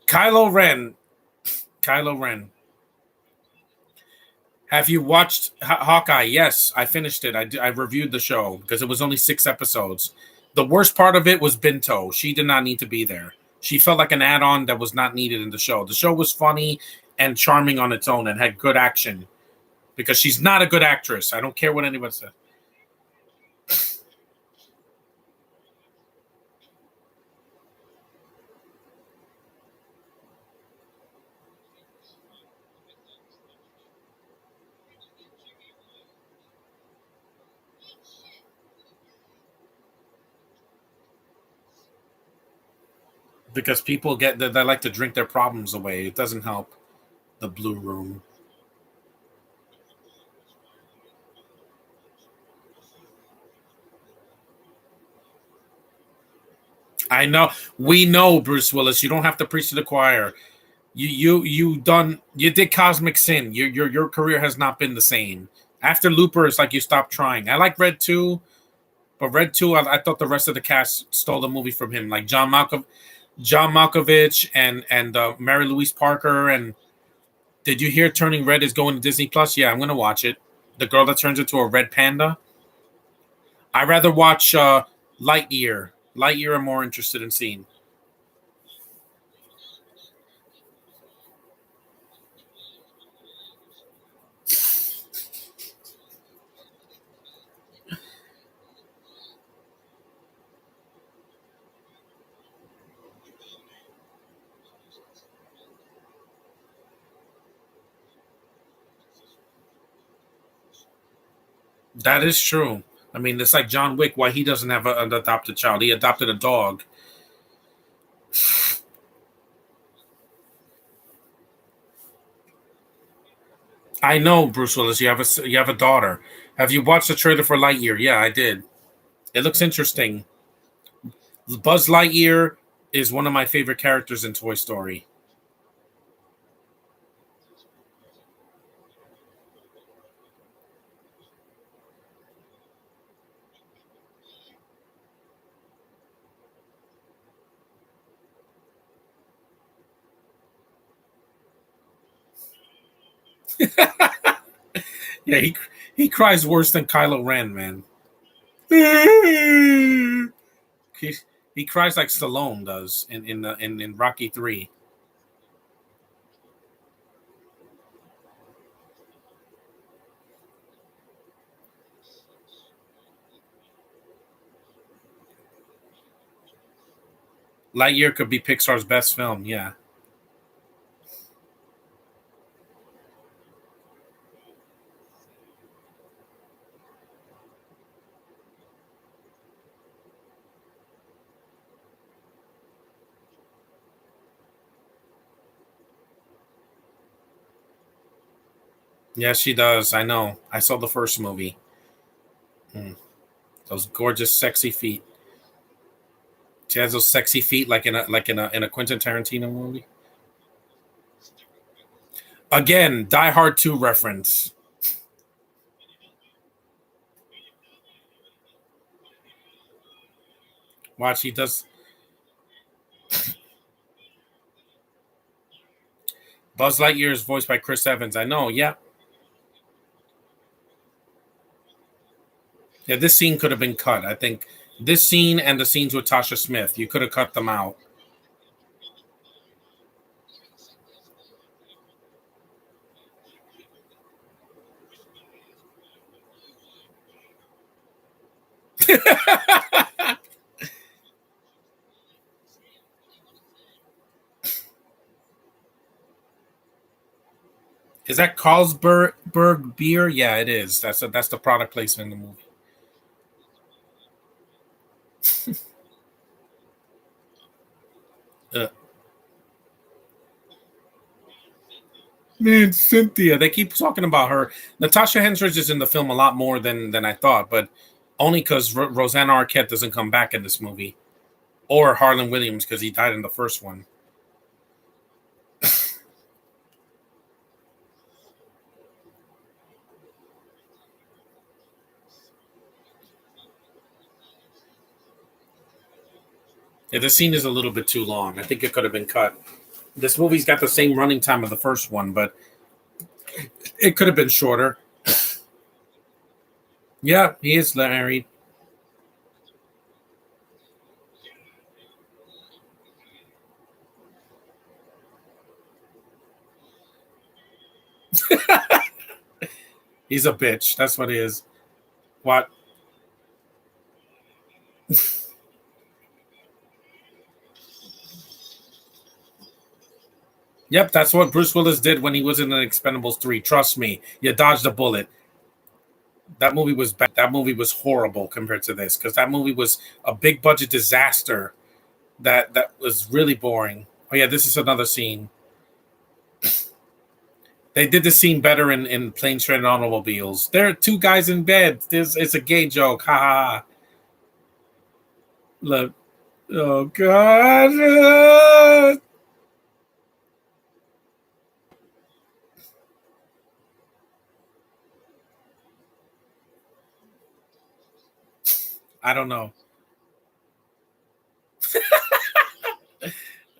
Kylo Ren. Kylo Ren. Have you watched Hawkeye? Yes, I finished it. I reviewed the show because it was only 6 episodes. The worst part of it was Binto. She did not need to be there. She felt like an add-on that was not needed in the show. The show was funny and charming on its own and had good action because she's not a good actress. I don't care what anyone says. Because people they like to drink their problems away. It doesn't help the blue room. I know. We know, Bruce Willis. You don't have to preach to the choir. You did Cosmic Sin. Your career has not been the same. After Looper, it's like you stopped trying. I like Red 2, but Red 2, I thought the rest of the cast stole the movie from him. Like John Malkovich and Mary Louise Parker. And did you hear Turning Red is going to Disney Plus? Yeah, I'm gonna watch it. The girl that turns into a red panda. I rather watch Lightyear. Lightyear, I'm more interested in seeing. That is true. I mean, it's like John Wick. Why he doesn't have an adopted child? He adopted a dog. I know, Bruce Willis. You have a daughter. Have you watched the trailer for Lightyear? Yeah, I did. It looks interesting. Buzz Lightyear is one of my favorite characters in Toy Story. Yeah, he cries worse than Kylo Ren, man. he, he cries like Stallone does in Rocky 3. Lightyear could be Pixar's best film. Yeah, yes, she does. I know. I saw the first movie. Hmm. Those gorgeous, sexy feet. She has those sexy feet, like in a Quentin Tarantino movie. Again, Die Hard 2 reference. Watch, he does. Buzz Lightyear is voiced by Chris Evans. I know. Yeah, yeah. This scene could have been cut. I think this scene and the scenes with Tasha Smith, you could have cut them out. Is that Carlsberg beer? Yeah, it is. That's the product placement in the movie. Uh, Man, Cynthia. They keep talking about her. Natasha Henstridge is in the film a lot more than I thought, but only because Rosanna Arquette doesn't come back in this movie, or Harlan Williams because he died in the first one. Yeah, the scene is a little bit too long. I think it could have been cut. This movie's got the same running time of the first one, but it could have been shorter. Yeah, he is married. He's a bitch. That's what he is. What? Yep, that's what Bruce Willis did when he was in the Expendables 3. Trust me, you dodged a bullet. That movie was bad. That movie was horrible compared to this because that movie was a big budget disaster that was really boring. Oh yeah, this is another scene. They did the scene better in Planes, Trains, and Automobiles. There are two guys in bed. It's a gay joke. Ha ha ha. Look. Oh God. I don't know.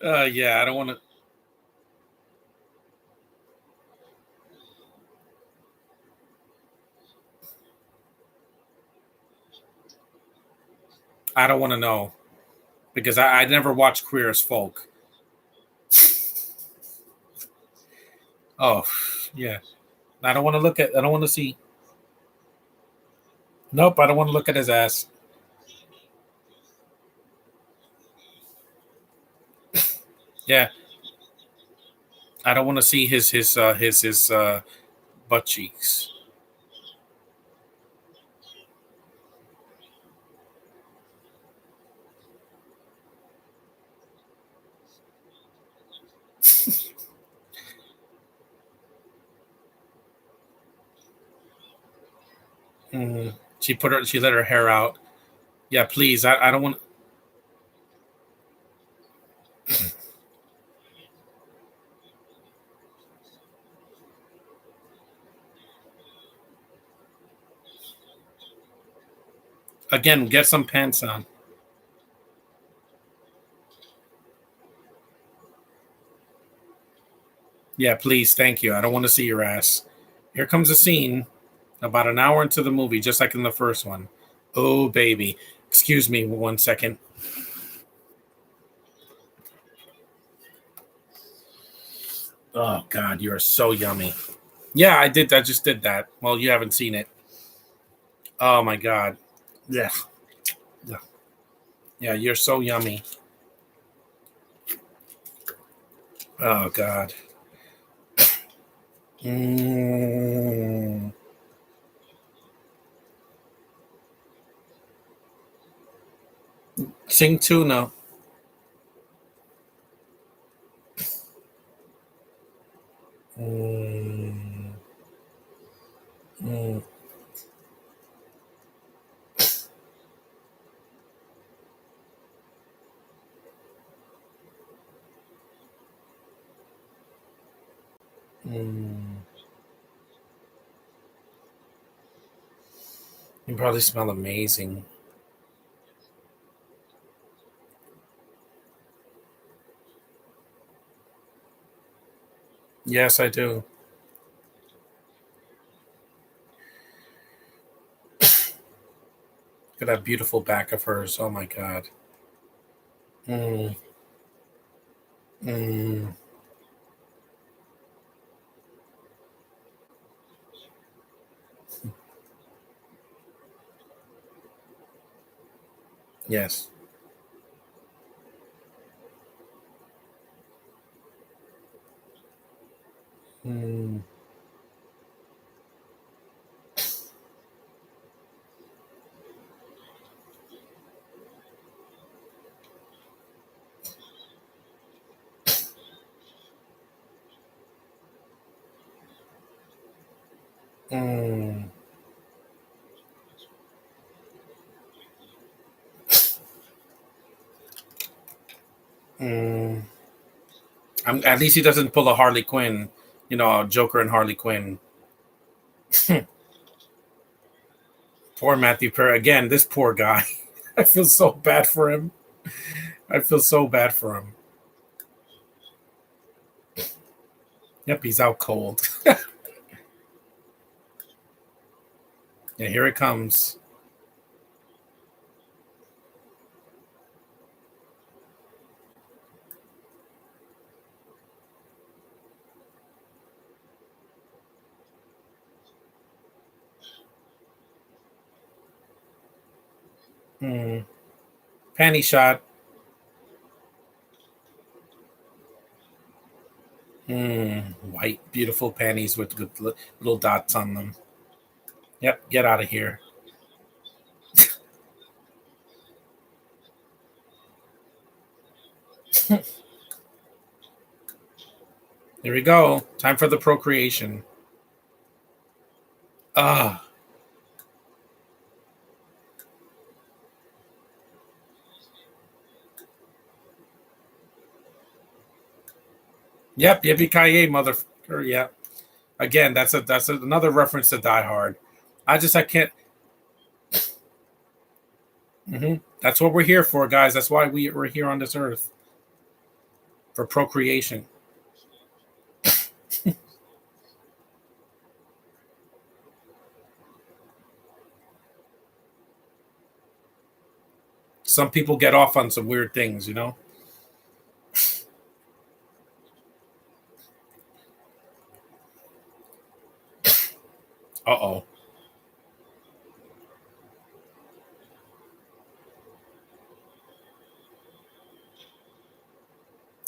Yeah, I don't want to. I don't want to know because I never watched Queer as Folk. Oh, yeah. I don't want to look at. I don't want to see. Nope, I don't want to look at his ass. Yeah, I don't want to see his butt cheeks. Mm. She let her hair out. Yeah, please. I don't want. Again, get some pants on. Yeah, please. Thank you. I don't want to see your ass. Here comes a scene about an hour into the movie, just like in the first one. Oh, baby. Excuse me 1 second. Oh, God, you are so yummy. Yeah, I did. I just did that. Well, you haven't seen it. Oh, my God. Yeah. Yeah, yeah, you're so yummy. Oh, God. Mm. Sing tuna. Mm. Mm. Mm. You probably smell amazing. Yes, I do. Look at that beautiful back of hers. Oh my god. Mm. Mm. Yes. Mm. Mm. Mm. At least he doesn't pull a Harley Quinn, Joker and Harley Quinn. Poor Matthew Perry. Again, this poor guy. I feel so bad for him. I feel so bad for him. Yep, he's out cold. Yeah, here it comes. Mm. Panty shot. White, beautiful panties with little dots on them. Yep, get out of here. Here we go. Time for the procreation. Ah, yep, yippee ki motherfucker. Yep. Again, another reference to Die Hard. I can't. That's what we're here for, guys. That's why we're here on this earth for procreation. Some people get off on some weird things. Uh oh.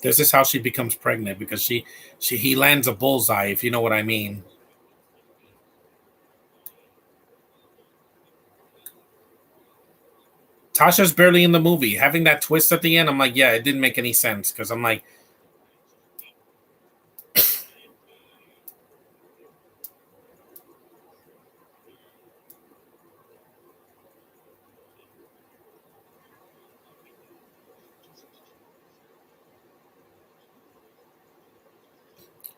This is how she becomes pregnant because he lands a bullseye, if you know what I mean. Tasha's barely in the movie. Having that twist at the end, I'm like, yeah, it didn't make any sense because I'm like,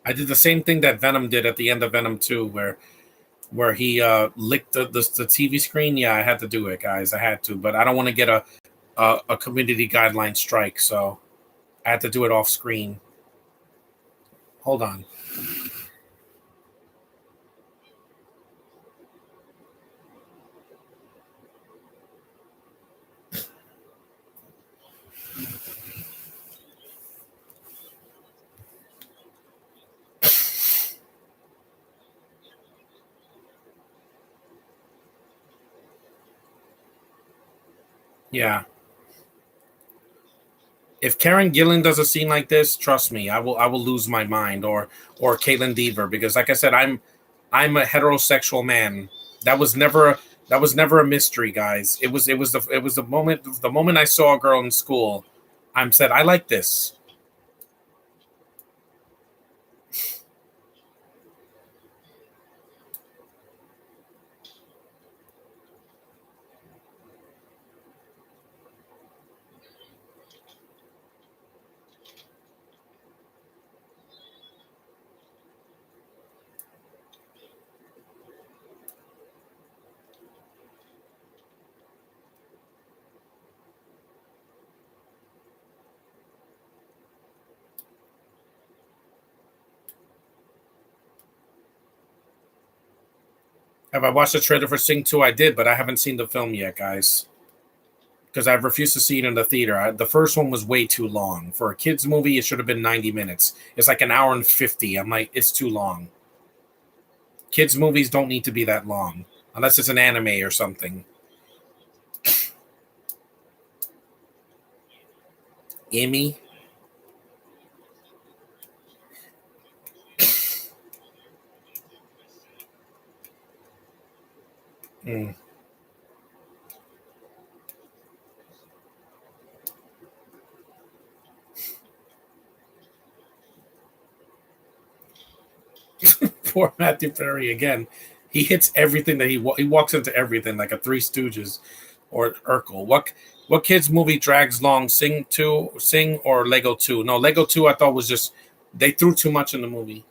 I did the same thing that Venom did at the end of Venom 2, where he licked the TV screen. Yeah, I had to do it, guys. I had to, but I don't want to get a community guideline strike, so I had to do it off screen. Hold on. Yeah. If Karen Gillan does a scene like this, trust me, I will lose my mind, or Caitlin Deaver, because like I said, I'm a heterosexual man. That was never that was never a mystery, guys. It was the moment I saw a girl in school, I'm said I like this. Have I watched the trailer for Sing 2? I did, but I haven't seen the film yet, guys. Because I've refused to see it in the theater. The first one was way too long. For a kids' movie, it should have been 90 minutes. It's like an hour and 50. I'm like, it's too long. Kids' movies don't need to be that long. Unless it's an anime or something. Emmy? Mm. Poor Matthew Perry again. He hits everything that he walks into everything like a Three Stooges or Urkel. What kids movie drags long? Sing or Lego 2? No, Lego 2 I thought was just they threw too much in the movie.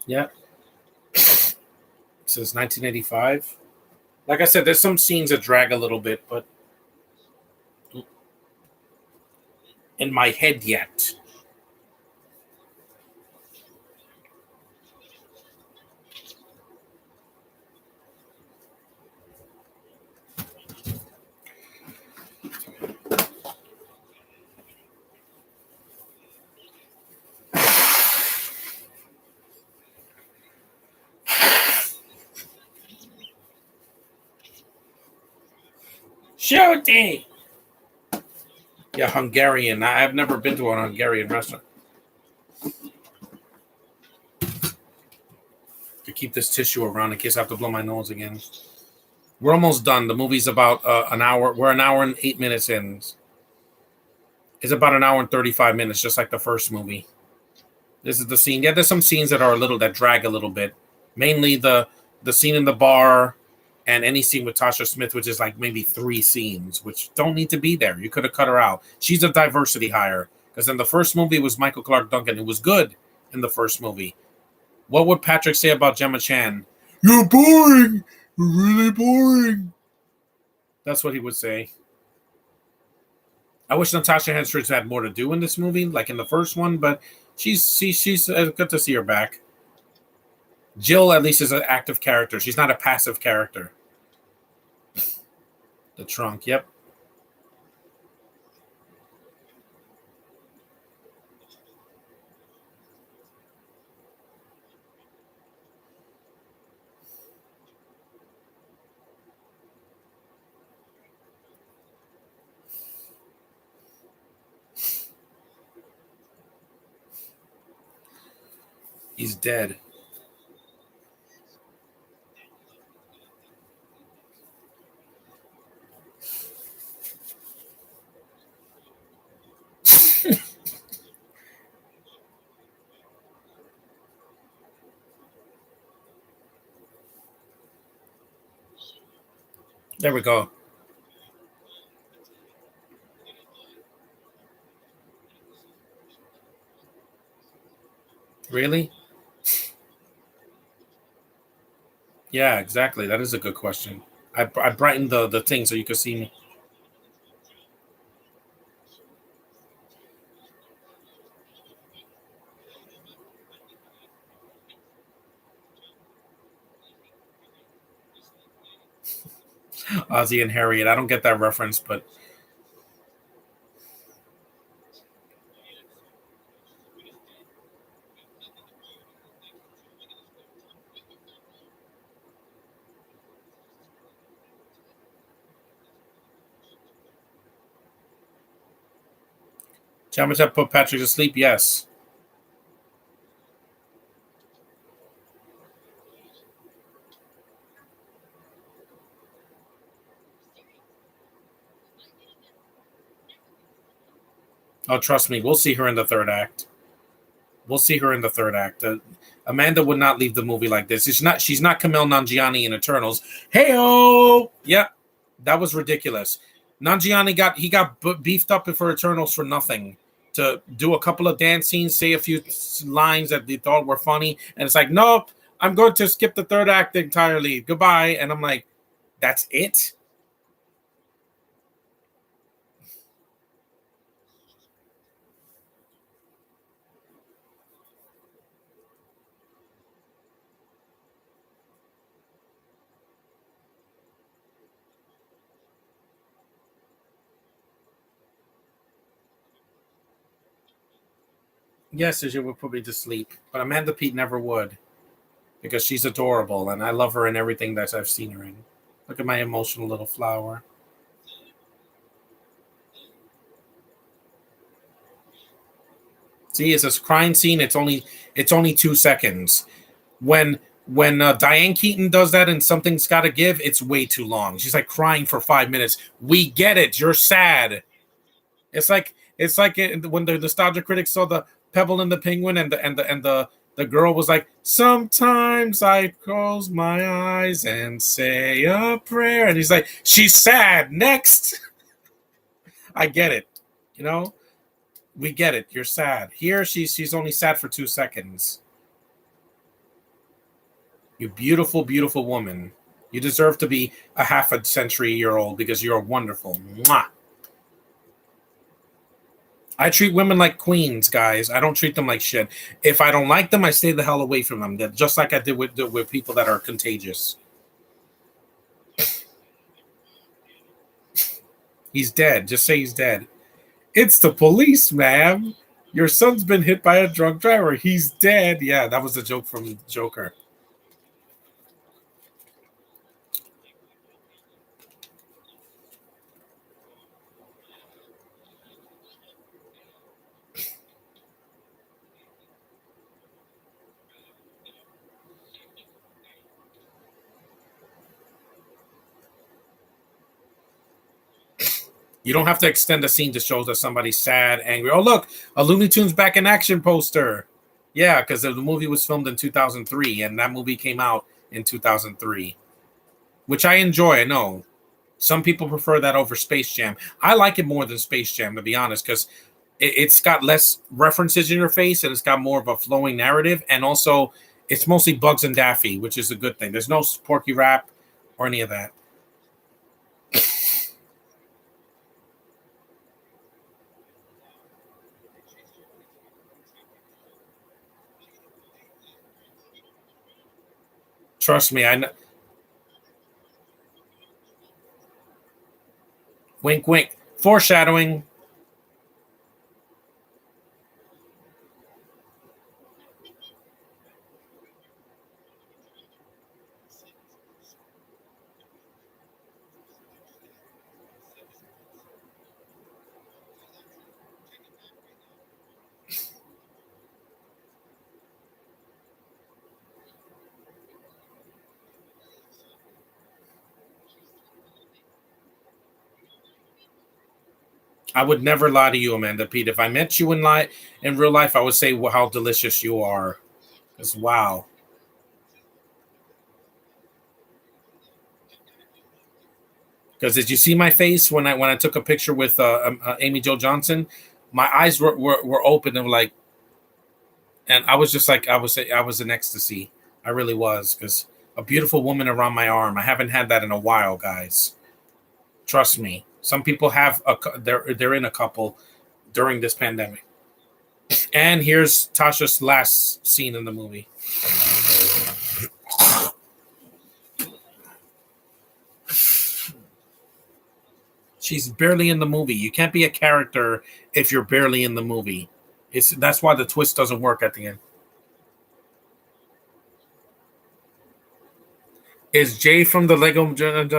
Yeah, since 1985. Like I said, there's some scenes that drag a little bit, but in my head yet. Shooty! Yeah, Hungarian. I've never been to a Hungarian restaurant. To keep this tissue around in case I have to blow my nose again. We're almost done. The movie's about an hour. We're an hour and 8 minutes in. It's about an hour and 35 minutes, just like the first movie. This is the scene. Yeah, there's some scenes that are a little that drag a little bit. Mainly the scene in the bar and any scene with Tasha Smith, which is like maybe three scenes, which don't need to be there. You could have cut her out. She's a diversity hire. Because in the first movie it was Michael Clark Duncan. It was good in the first movie. What would Patrick say about Gemma Chan? You're boring. You're really boring. That's what he would say. I wish Natasha Henstridge had more to do in this movie, like in the first one, but she's good to see her back. Jill at least is an active character. She's not a passive character. The trunk, yep. He's dead. There we go. Really? Yeah, exactly. That is a good question. I brightened the thing so you could see me. Ozzy and Harriet. I don't get that reference, but Chamacha put Patrick to sleep. Yes. Oh, trust me, we'll see her in the third act. We'll see her in the third act. Amanda would not leave the movie like this. She's not. She's not Camille Nanjiani in Eternals. Heyo, yeah, that was ridiculous. Nanjiani got beefed up for Eternals for nothing. To do a couple of dance scenes, say a few lines that they thought were funny, and it's like, nope, I'm going to skip the third act entirely. Goodbye. And I'm like, that's it. Yes, she would put me to sleep, but Amanda Peet never would because she's adorable and I love her in everything that I've seen her in. Look at my emotional little flower. See, it's a crying scene. It's only 2 seconds. When Diane Keaton does that and something's got to give, it's way too long. She's like crying for 5 minutes. We get it. You're sad. When the nostalgia critics saw the Pebble and the Penguin and the girl was like, sometimes I close my eyes and say a prayer, and he's like, she's sad. Next, I get it. You know, we get it. You're sad. Here, she's only sad for 2 seconds. You beautiful, beautiful woman. You deserve to be a half a century year old because you're wonderful. Mwah. I treat women like queens, guys. I don't treat them like shit. If I don't like them, I stay the hell away from them. Just like I did with people that are contagious. He's dead. Just say he's dead. It's the police, ma'am. Your son's been hit by a drunk driver. He's dead. Yeah, that was the joke from Joker. You don't have to extend the scene to show that somebody's sad, angry. Oh, look, a Looney Tunes back in action poster. Yeah, because the movie was filmed in 2003, and that movie came out in 2003, which I enjoy. I know some people prefer that over Space Jam. I like it more than Space Jam, to be honest, because it's got less references in your face and it's got more of a flowing narrative. And also, it's mostly Bugs and Daffy, which is a good thing. There's no Porky Rap or any of that. Trust me, I know. Wink, wink. Foreshadowing. I would never lie to you, Amanda Pete. If I met you in real life, I would say how delicious you are. Because wow. Because did you see my face when I took a picture with Amy Jo Johnson? My eyes were open and like, And I was just like I was in ecstasy. I really was, because a beautiful woman around my arm. I haven't had that in a while, guys. Trust me. Some people have they're in a couple during this pandemic. And here's Tasha's last scene in the movie. She's barely in the movie. You can't be a character if you're barely in the movie. That's why the twist doesn't work at the end. Is Jay from the Lego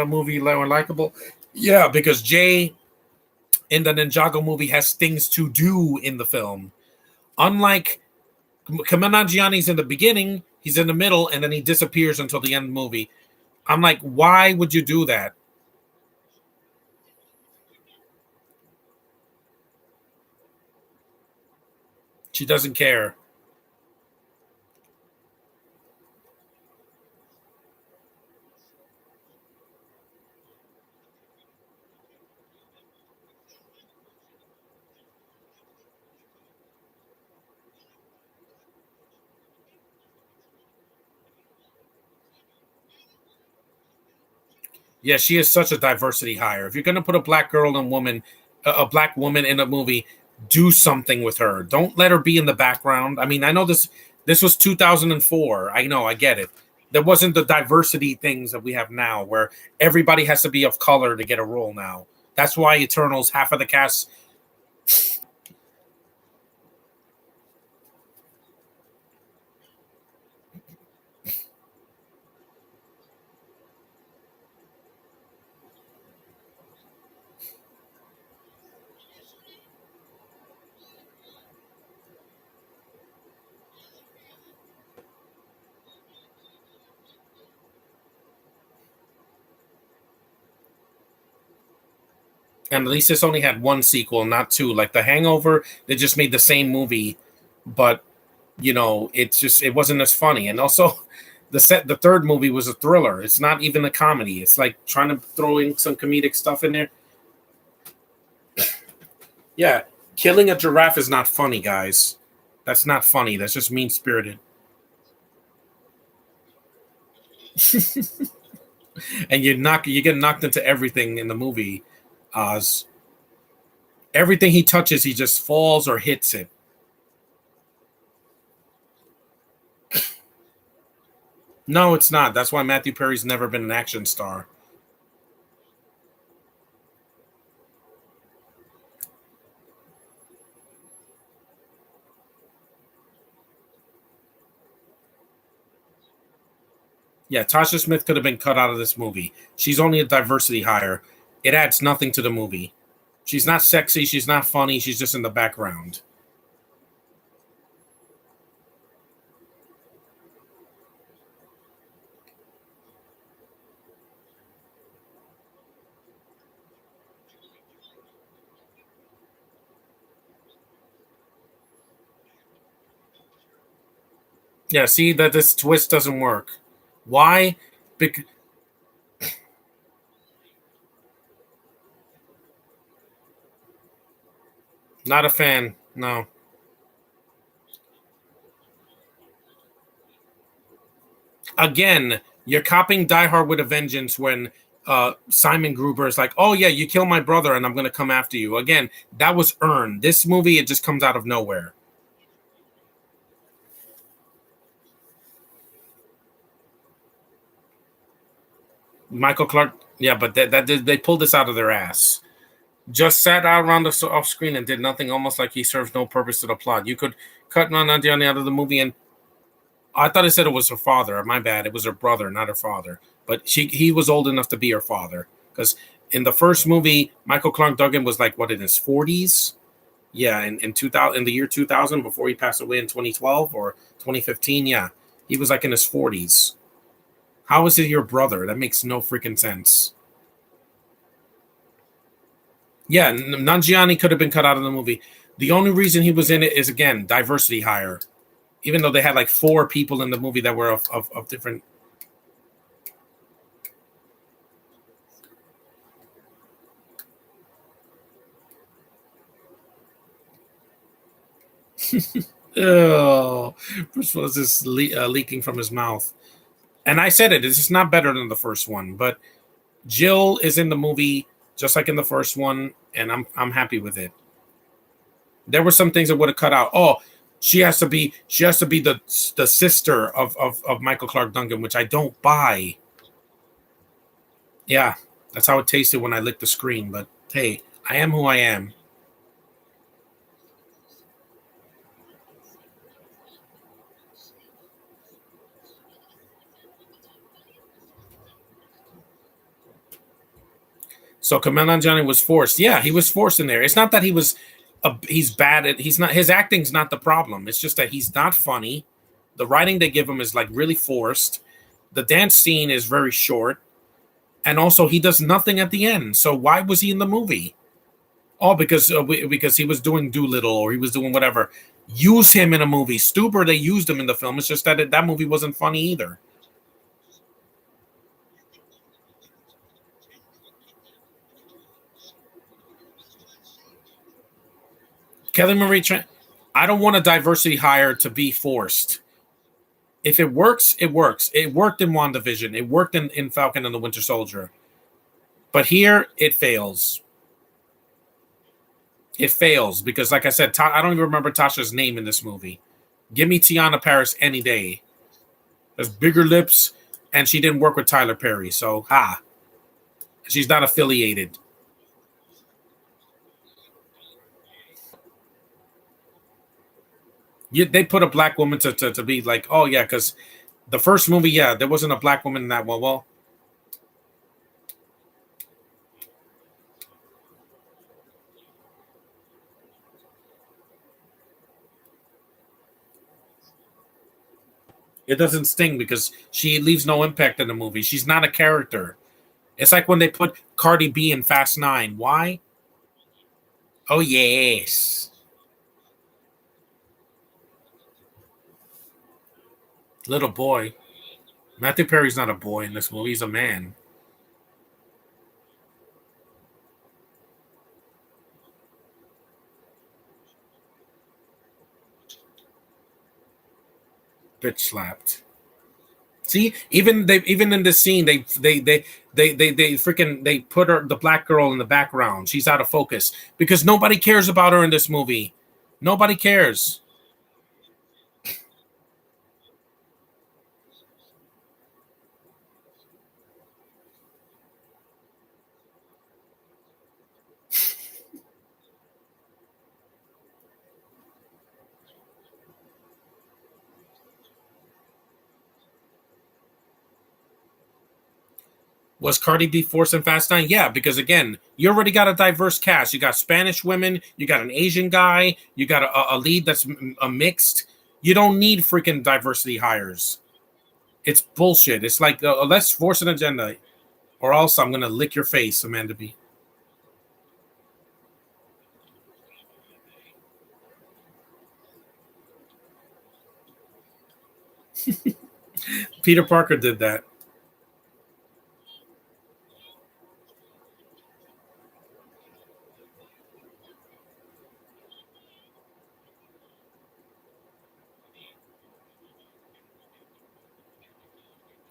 movie more likable? Yeah, because Jay in the Ninjago movie has things to do in the film. Unlike Kaminagiani's in the beginning, he's in the middle, and then he disappears until the end of the movie. I'm like, why would you do that? She doesn't care. Yeah, she is such a diversity hire. If you're going to put a black girl and woman, a black woman in a movie, do something with her. Don't let her be in the background. I mean, I know this was 2004. I know, I get it. There wasn't the diversity things that we have now, where everybody has to be of color to get a role now. That's why Eternals, half of the cast. And at least this only had one sequel, not two. Like The Hangover, they just made the same movie, but it wasn't as funny. And also, the third movie was a thriller. It's not even a comedy. It's like trying to throw in some comedic stuff in there. Yeah, killing a giraffe is not funny, guys. That's not funny. That's just mean spirited. And you get knocked into everything in the movie. Oz, everything he touches, he just falls or hits it. No, it's not. That's why Matthew Perry's never been an action star. Yeah, Tasha Smith could have been cut out of this movie. She's only a diversity hire. It adds nothing to the movie. She's not sexy. She's not funny. She's just in the background. Yeah, see that this twist doesn't work. Why? Bec- Not a fan. No. Again, you're copying Die Hard with a Vengeance when Simon Gruber is like, "Oh yeah, you kill my brother, and I'm going to come after you." Again, that was earned. This movie, it just comes out of nowhere. Michael Clark, yeah, but they pulled this out of their ass. Just sat out around the off screen and did nothing, almost like he serves no purpose to the plot. You could cut Nandiani out of the movie, and I thought it said it was her father. My bad. It was her brother, not her father. But he was old enough to be her father, because in the first movie, Michael Clark Duncan was like what, in his 40s. Yeah, in 2000, in the year 2000, before he passed away in 2012 or 2015. Yeah, he was like in his 40s. How is it your brother? That makes no freaking sense. Yeah, Nanjiani could have been cut out of the movie. The only reason he was in it is, again, diversity hire. Even though they had like four people in the movie that were of different. Oh, Bruce Willis is leaking from his mouth. And I said it. This is not better than the first one, but Jill is in the movie just like in the first one, and I'm happy with it. There were some things that would have cut out. Oh, she has to be the sister of Michael Clark Duncan, which I don't buy. Yeah, that's how it tasted when I licked the screen. But hey, I am who I am. So Kamel Nanjiani was forced. Yeah, he was forced in there. It's not that he's bad at he's not his acting's not the problem. It's just that he's not funny. The writing they give him is like really forced. The dance scene is very short, and also he does nothing at the end. So why was he in the movie? Oh, because he was doing Doolittle or he was doing whatever. Use him in a movie. Stuber, they used him in the film. It's just that that movie wasn't funny either. Kelly Marie Tran. I don't want a diversity hire to be forced. If it works, it works. It worked in WandaVision. It worked in Falcon and the Winter Soldier. But here, it fails. It fails because, like I said, I don't even remember Tasha's name in this movie. Give me Tiana Paris any day. There's bigger lips, and she didn't work with Tyler Perry. So, she's not affiliated. They put a black woman to be like, oh, yeah, because the first movie, yeah, there wasn't a black woman in that one. Well, it doesn't sting because she leaves no impact in the movie. She's not a character. It's like when they put Cardi B in Fast Nine. Why? Oh, yes. Little boy. Matthew Perry's not a boy in this movie. He's a man. Bitch slapped. See, even in this scene, they freaking they put her the black girl in the background. She's out of focus because nobody cares about her in this movie. Nobody cares. Was Cardi B forced in Fast Nine? Yeah, because again, you already got a diverse cast. You got Spanish women, you got an Asian guy, you got a lead that's a mixed. You don't need freaking diversity hires. It's bullshit. It's like let's force an agenda, or else I'm gonna lick your face, Amanda B. Peter Parker did that.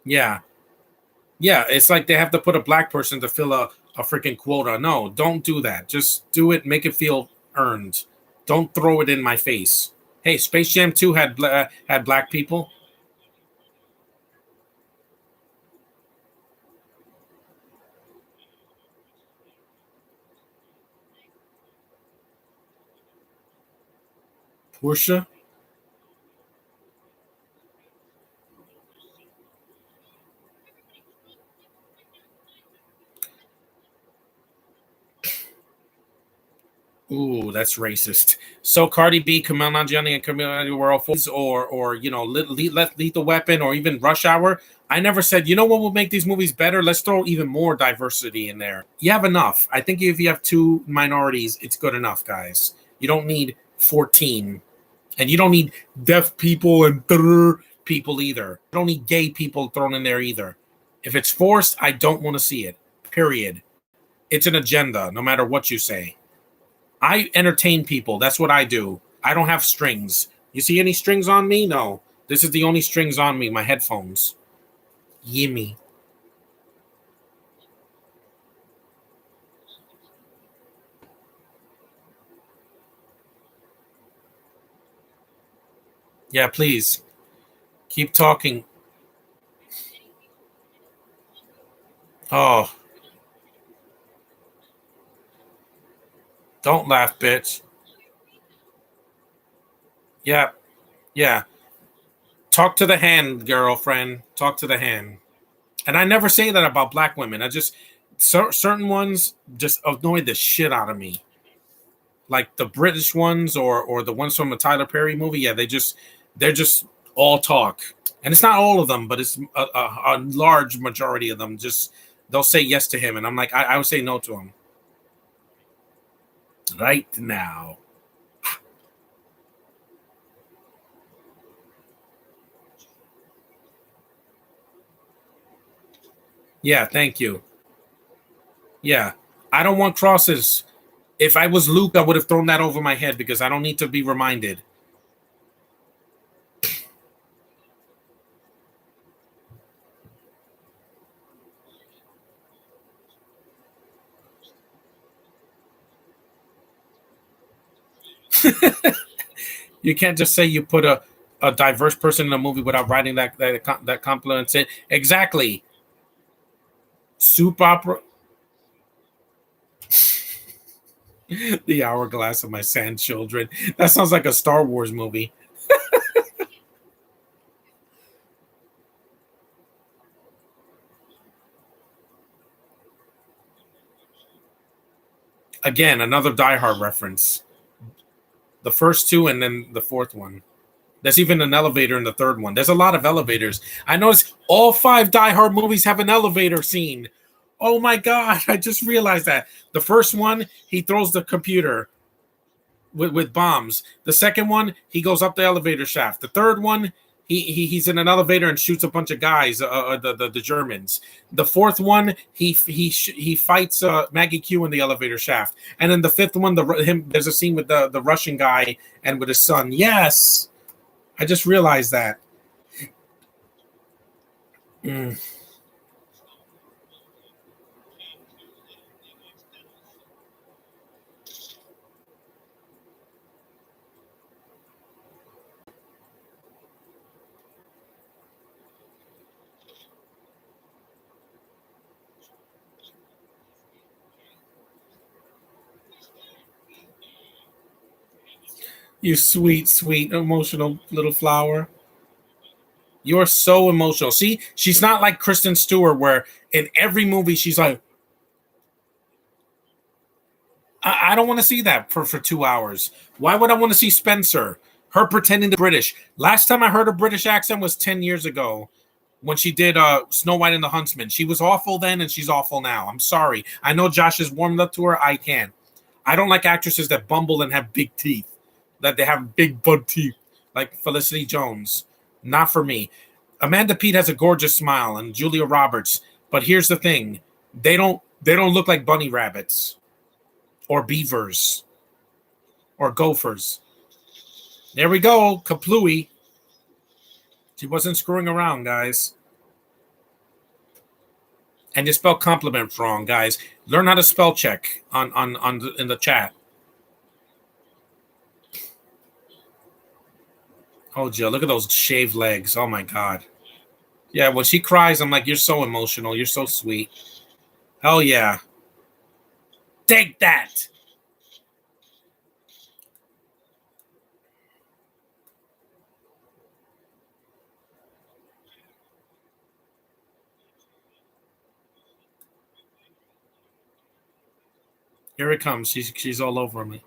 Yeah, yeah. It's like they have to put a black person to fill a freaking quota. No, don't do that. Just do it. Make it feel earned. Don't throw it in my face. Hey, Space Jam 2 had black people. Portia. Ooh, that's racist. So Cardi B, Kamel Nanjiani, and Camila were all fools, or Lethal Weapon, or even Rush Hour. I never said, you know what will make these movies better? Let's throw even more diversity in there. You have enough. I think if you have two minorities, it's good enough, guys. You don't need 14, and you don't need deaf people and people either. You don't need gay people thrown in there either. If it's forced, I don't want to see it. Period. It's an agenda, no matter what you say. I entertain people. That's what I do. I don't have strings. You see any strings on me? No. This is the only strings on me, my headphones. Yimmy. Yeah, please. Keep talking. Oh, don't laugh, bitch. Yeah, yeah. Talk to the hand, girlfriend. Talk to the hand. And I never say that about black women. I just certain ones just annoy the shit out of me. Like the British ones or the ones from the Tyler Perry movie. Yeah, they're just all talk. And it's not all of them, but it's a large majority of them. Just they'll say yes to him, and I'm like, I would say no to him right now. Yeah, thank you. Yeah, I don't want crosses. If I was Luke, I would have thrown that over my head because I don't need to be reminded. You can't just say you put a diverse person in a movie without writing that compliments it. Exactly. Soup opera. The hourglass of my sand children. That sounds like a Star Wars movie. Again, another Die Hard reference. The first two and then the fourth one. There's even an elevator in the third one. There's a lot of elevators. I noticed all five Die Hard movies have an elevator scene. Oh my god! I just realized that the first one he throws the computer with bombs. The second one he goes up the elevator shaft. The third one he's in an elevator and shoots a bunch of guys. The Germans. The fourth one he fights Maggie Q in the elevator shaft. And then the fifth one there's a scene with the Russian guy and with his son. Yes, I just realized that. Mm. You sweet, sweet, emotional little flower. You're so emotional. See, she's not like Kristen Stewart, where in every movie she's like, I don't want to see that for 2 hours. Why would I want to see Spencer? Her pretending to be British. Last time I heard a British accent was 10 years ago when she did Snow White and the Huntsman. She was awful then and she's awful now. I'm sorry. I know Josh has warmed up to her. I can't. I don't like actresses that bumble and have big teeth, that they have big butt teeth, like Felicity Jones. Not for me. Amanda Peet has a gorgeous smile, and Julia Roberts. But here's the thing: they don't look like bunny rabbits or beavers or gophers. There we go, Kaplooey. She wasn't screwing around, guys. And you spell compliment wrong, guys. Learn how to spell check in the chat. Oh, Jill, look at those shaved legs. Oh my god. Yeah, when she cries, I'm like, you're so emotional. You're so sweet. Hell yeah. Take that. Here it comes. She's all over me.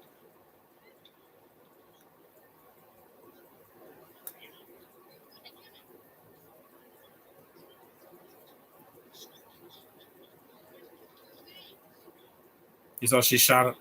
You saw she shot it.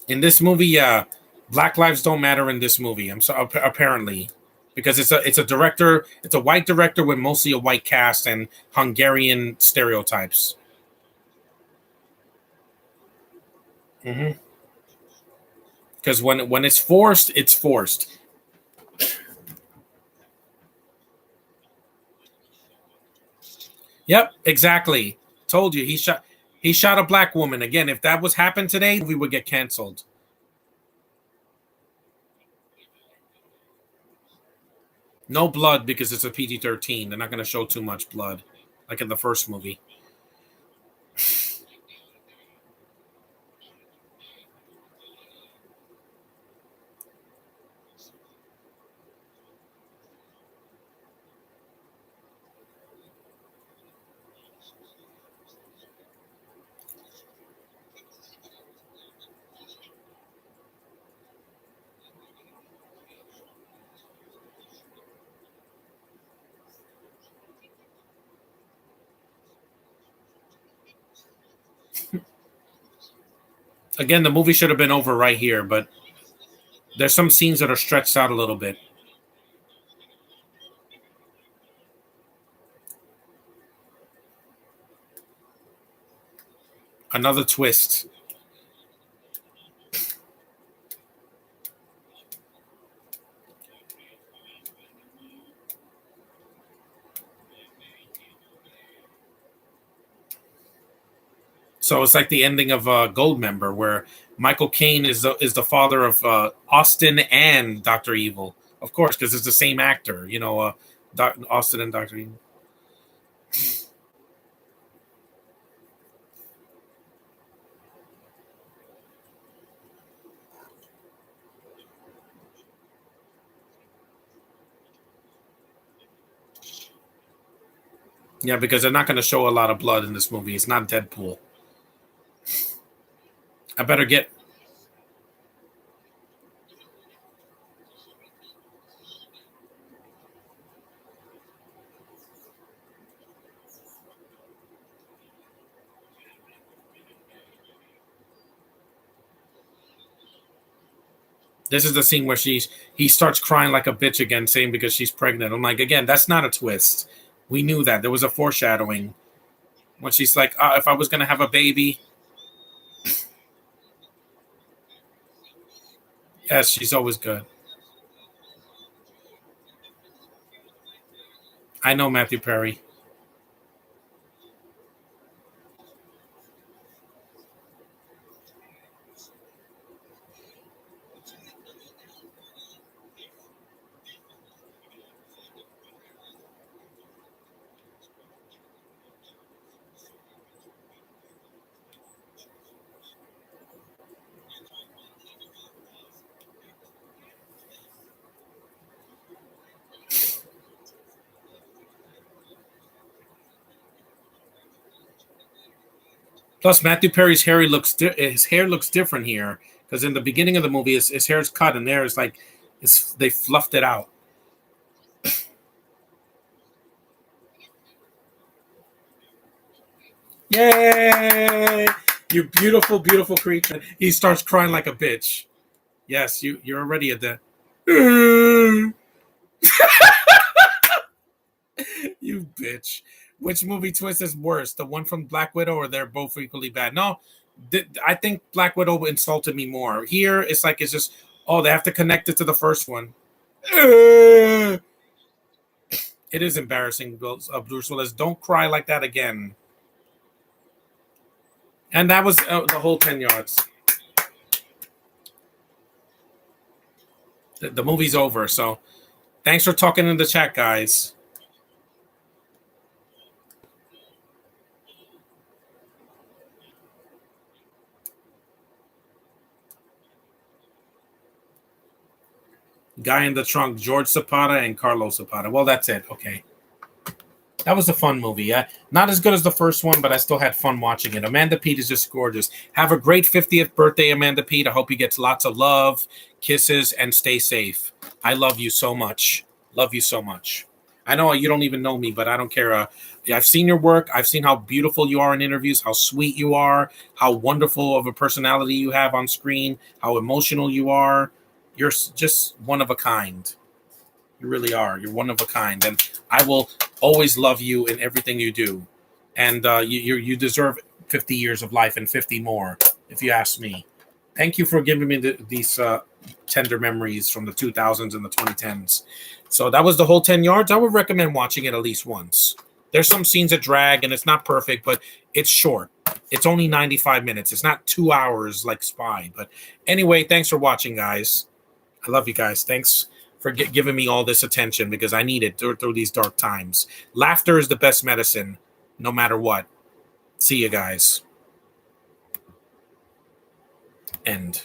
In this movie, yeah, Black lives don't matter in this movie. I'm so apparently because it's a director, it's a white director with mostly a white cast and Hungarian stereotypes. Because when it's forced, it's forced. Yep, exactly. Told you he shot a black woman again. If that was happened today, we would get canceled. No blood because it's a PG-13. They're not going to show too much blood, like in the first movie. Again, the movie should have been over right here, but there's some scenes that are stretched out a little bit. Another twist. So it's like the ending of Goldmember, where Michael Caine is the father of Austin and Doctor Evil, of course, because it's the same actor. Austin and Doctor Evil. Yeah, because they're not going to show a lot of blood in this movie. It's not Deadpool. I better get. This is the scene where he starts crying like a bitch again, saying because she's pregnant. I'm like, again, that's not a twist. We knew that there was a foreshadowing when she's like, if I was going to have a baby, yes, she's always good. I know Matthew Perry. Plus, Matthew Perry's his hair looks different here because in the beginning of the movie, his hair's cut, and there is like they fluffed it out. Yay! You beautiful, beautiful creature. He starts crying like a bitch. Yes, you're already at that. You bitch. Which movie twist is worse? The one from Black Widow, or they're both equally bad? No, I think Black Widow insulted me more. Here, it's like it's just they have to connect it to the first one. It is embarrassing, Bruce Willis. Don't cry like that again. And that was the whole 10 yards. The movie's over. So thanks for talking in the chat, guys. Guy in the Trunk, George Zapata and Carlos Zapata. Well, that's it. Okay. That was a fun movie. Yeah, not as good as the first one, but I still had fun watching it. Amanda Peet is just gorgeous. Have a great 50th birthday, Amanda Peet. I hope you get lots of love, kisses, and stay safe. I love you so much. Love you so much. I know you don't even know me, but I don't care. I've seen your work. I've seen how beautiful you are in interviews, how sweet you are, how wonderful of a personality you have on screen, how emotional you are. You're just one of a kind. You really are. You're one of a kind, and I will always love you in everything you do. And you deserve 50 years of life and 50 more, if you ask me. Thank you for giving me these tender memories from the 2000s and the 2010s. So that was the whole 10 yards. I would recommend watching it at least once. There's some scenes that drag, and it's not perfect, but it's short. It's only 95 minutes. It's not 2 hours like Spy. But anyway, thanks for watching, guys. I love you guys. Thanks for giving me all this attention because I need it through these dark times. Laughter is the best medicine, no matter what. See you guys. End.